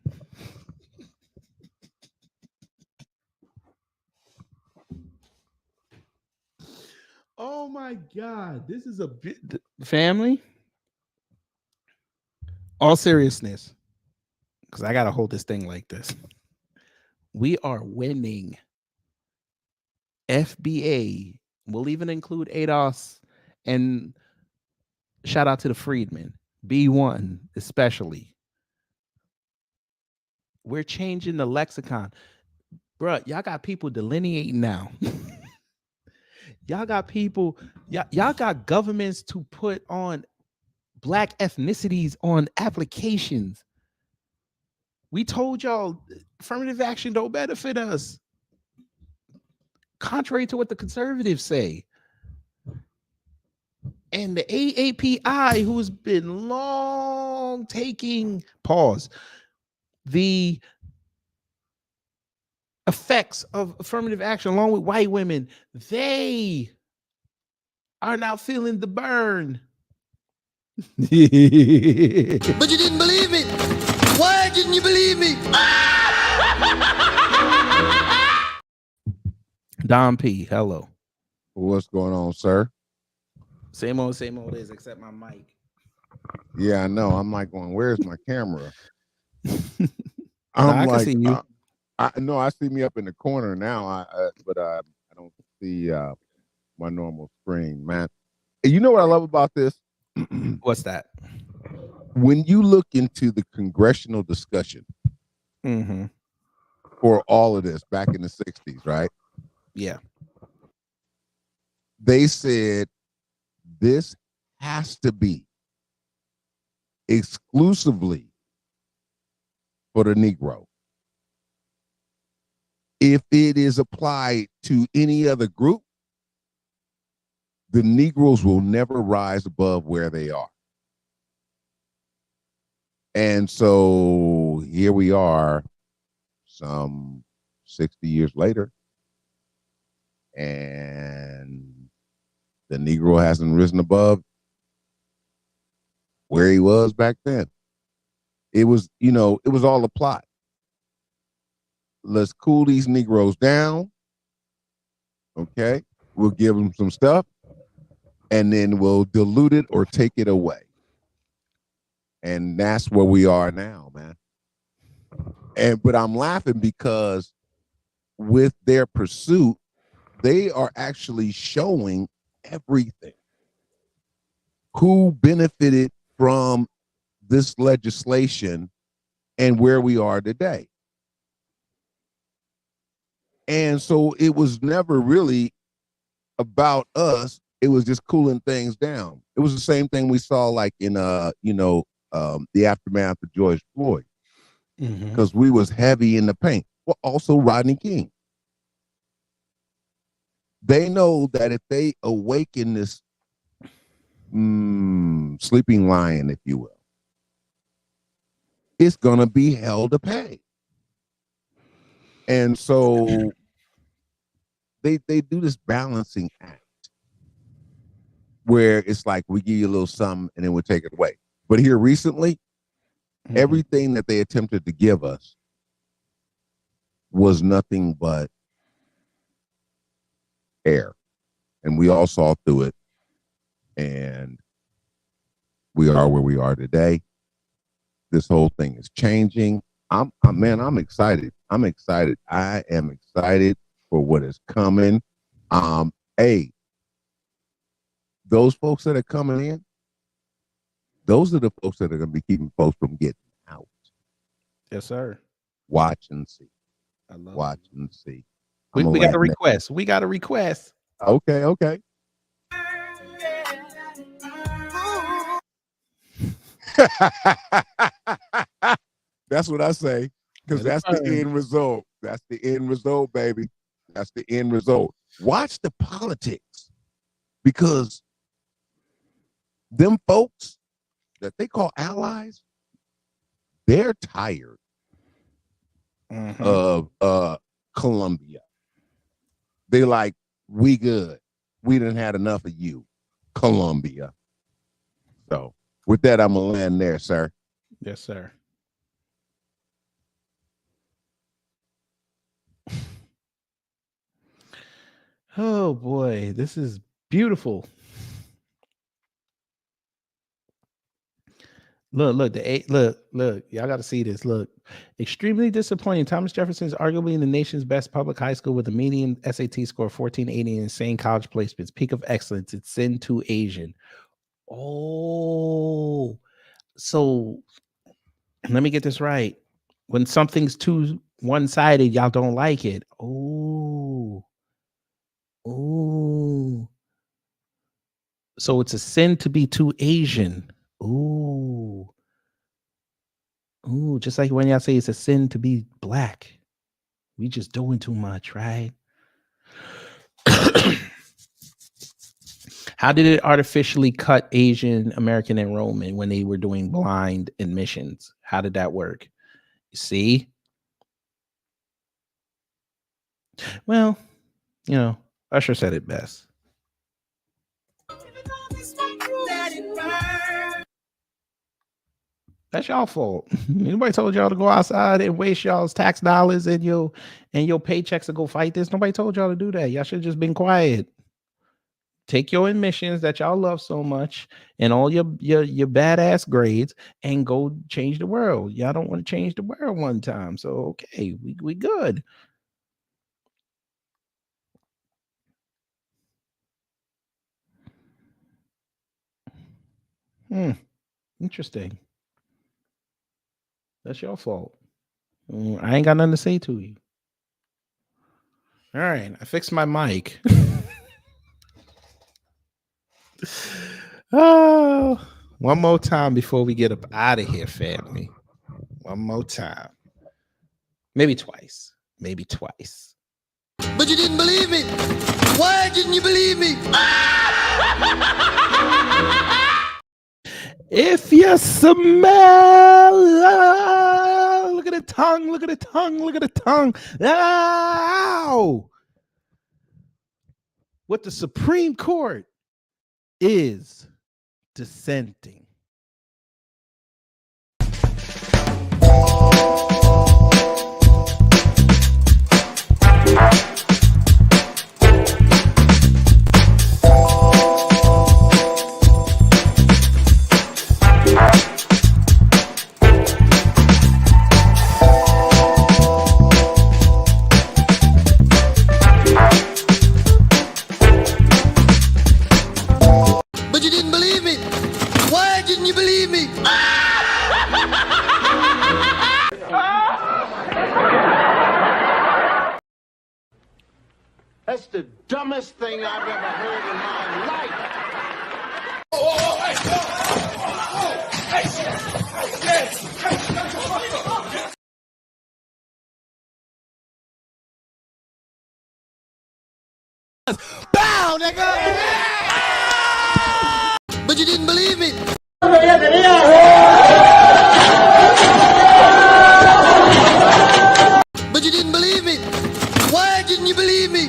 Oh my God, this is a bit family. All seriousness, because I gotta hold this thing like this. We are winning. FBA. We'll even include ADOS and shout out to the Freedmen. B1 especially. We're changing the lexicon. Bruh, y'all got people delineating now. Y'all got people, y'all got governments to put on black ethnicities on applications. We told y'all affirmative action don't benefit us, contrary to what the conservatives say. And the AAPI, who's been long taking the effects of affirmative action along with white women, they are now feeling the burn. But you didn't believe me. Why didn't you believe me? Don P, hello. What's going on, sir? Same old is, except my mic. Yeah, I know. I'm like going, where's my camera? I can see you. I know I see me up in the corner now, but I don't see my normal screen, man. You know what I love about this? What's that? When you look into the congressional discussion for all of this back in the 60s, right? Yeah. They said this has to be exclusively for the Negro. If it is applied to any other group, the Negroes will never rise above where they are. And so here we are, some 60 years later, and the Negro hasn't risen above where he was back then. It was, it was all a plot. Let's cool these Negroes down. Okay. We'll give them some stuff and then we'll dilute it or take it away. And that's where we are now, man. But I'm laughing because with their pursuit, they are actually showing everything. Who benefited from this legislation and where we are today. And so it was never really about us. It was just cooling things down. It was the same thing we saw like in the aftermath of George Floyd, because we was heavy in the paint. Well, also Rodney King. They know that if they awaken this sleeping lion, if you will, it's gonna be hell to pay. And so they do this balancing act where it's like we give you a little something and then we take it away. But here recently, everything that they attempted to give us was nothing but air. And we all saw through it. And we are where we are today. This whole thing is changing. I'm excited. I'm excited. I am excited for what is coming. Hey, those folks that are coming in, those are the folks that are going to be keeping folks from getting out. Yes, sir. Watch and see. I love Watch and see. We got a request. We got a request. Okay. That's what I say, because that's the end result. That's the end result, baby. That's the end result. Watch the politics, because them folks that they call allies, they're tired of Colombia. They like, we good. We done had enough of you, Colombia. So with that, I'm gonna land there, sir. Yes, sir. Oh boy, this is beautiful. Look, y'all got to see this. Look, extremely disappointing. Thomas Jefferson is arguably in the nation's best public high school with a median SAT score of 1480 and insane college placements. Peak of excellence. It's sin to Asian. Oh, so let me get this right. When something's too one-sided, y'all don't like it. Oh. So it's a sin to be too Asian. Ooh. Ooh, just like when y'all say it's a sin to be black. We just doing too much, right? How did it artificially cut Asian American enrollment when they were doing blind admissions? How did that work? See? Well, you know, Usher said it best. That's y'all fault. Nobody told y'all to go outside and waste y'all's tax dollars and your paychecks to go fight this. Nobody told y'all to do that. Y'all should have just been quiet. Take your admissions that y'all love so much and all your badass grades and go change the world. Y'all don't want to change the world one time. So okay, we good. Interesting. That's your fault. I ain't got nothing to say to you. All right, I fixed my mic. Oh, one more time before we get up out of here, family. One more time. Maybe twice. Maybe twice. But you didn't believe me. Why didn't you believe me? If you smell, look at the tongue, look at the tongue, look at the tongue. Ow! What the Supreme Court is dissenting. But you didn't believe me. Why didn't you believe me? That's the dumbest thing I've ever heard in my life. Bow, nigga. But you didn't believe me. But you didn't believe me. Why didn't you believe me?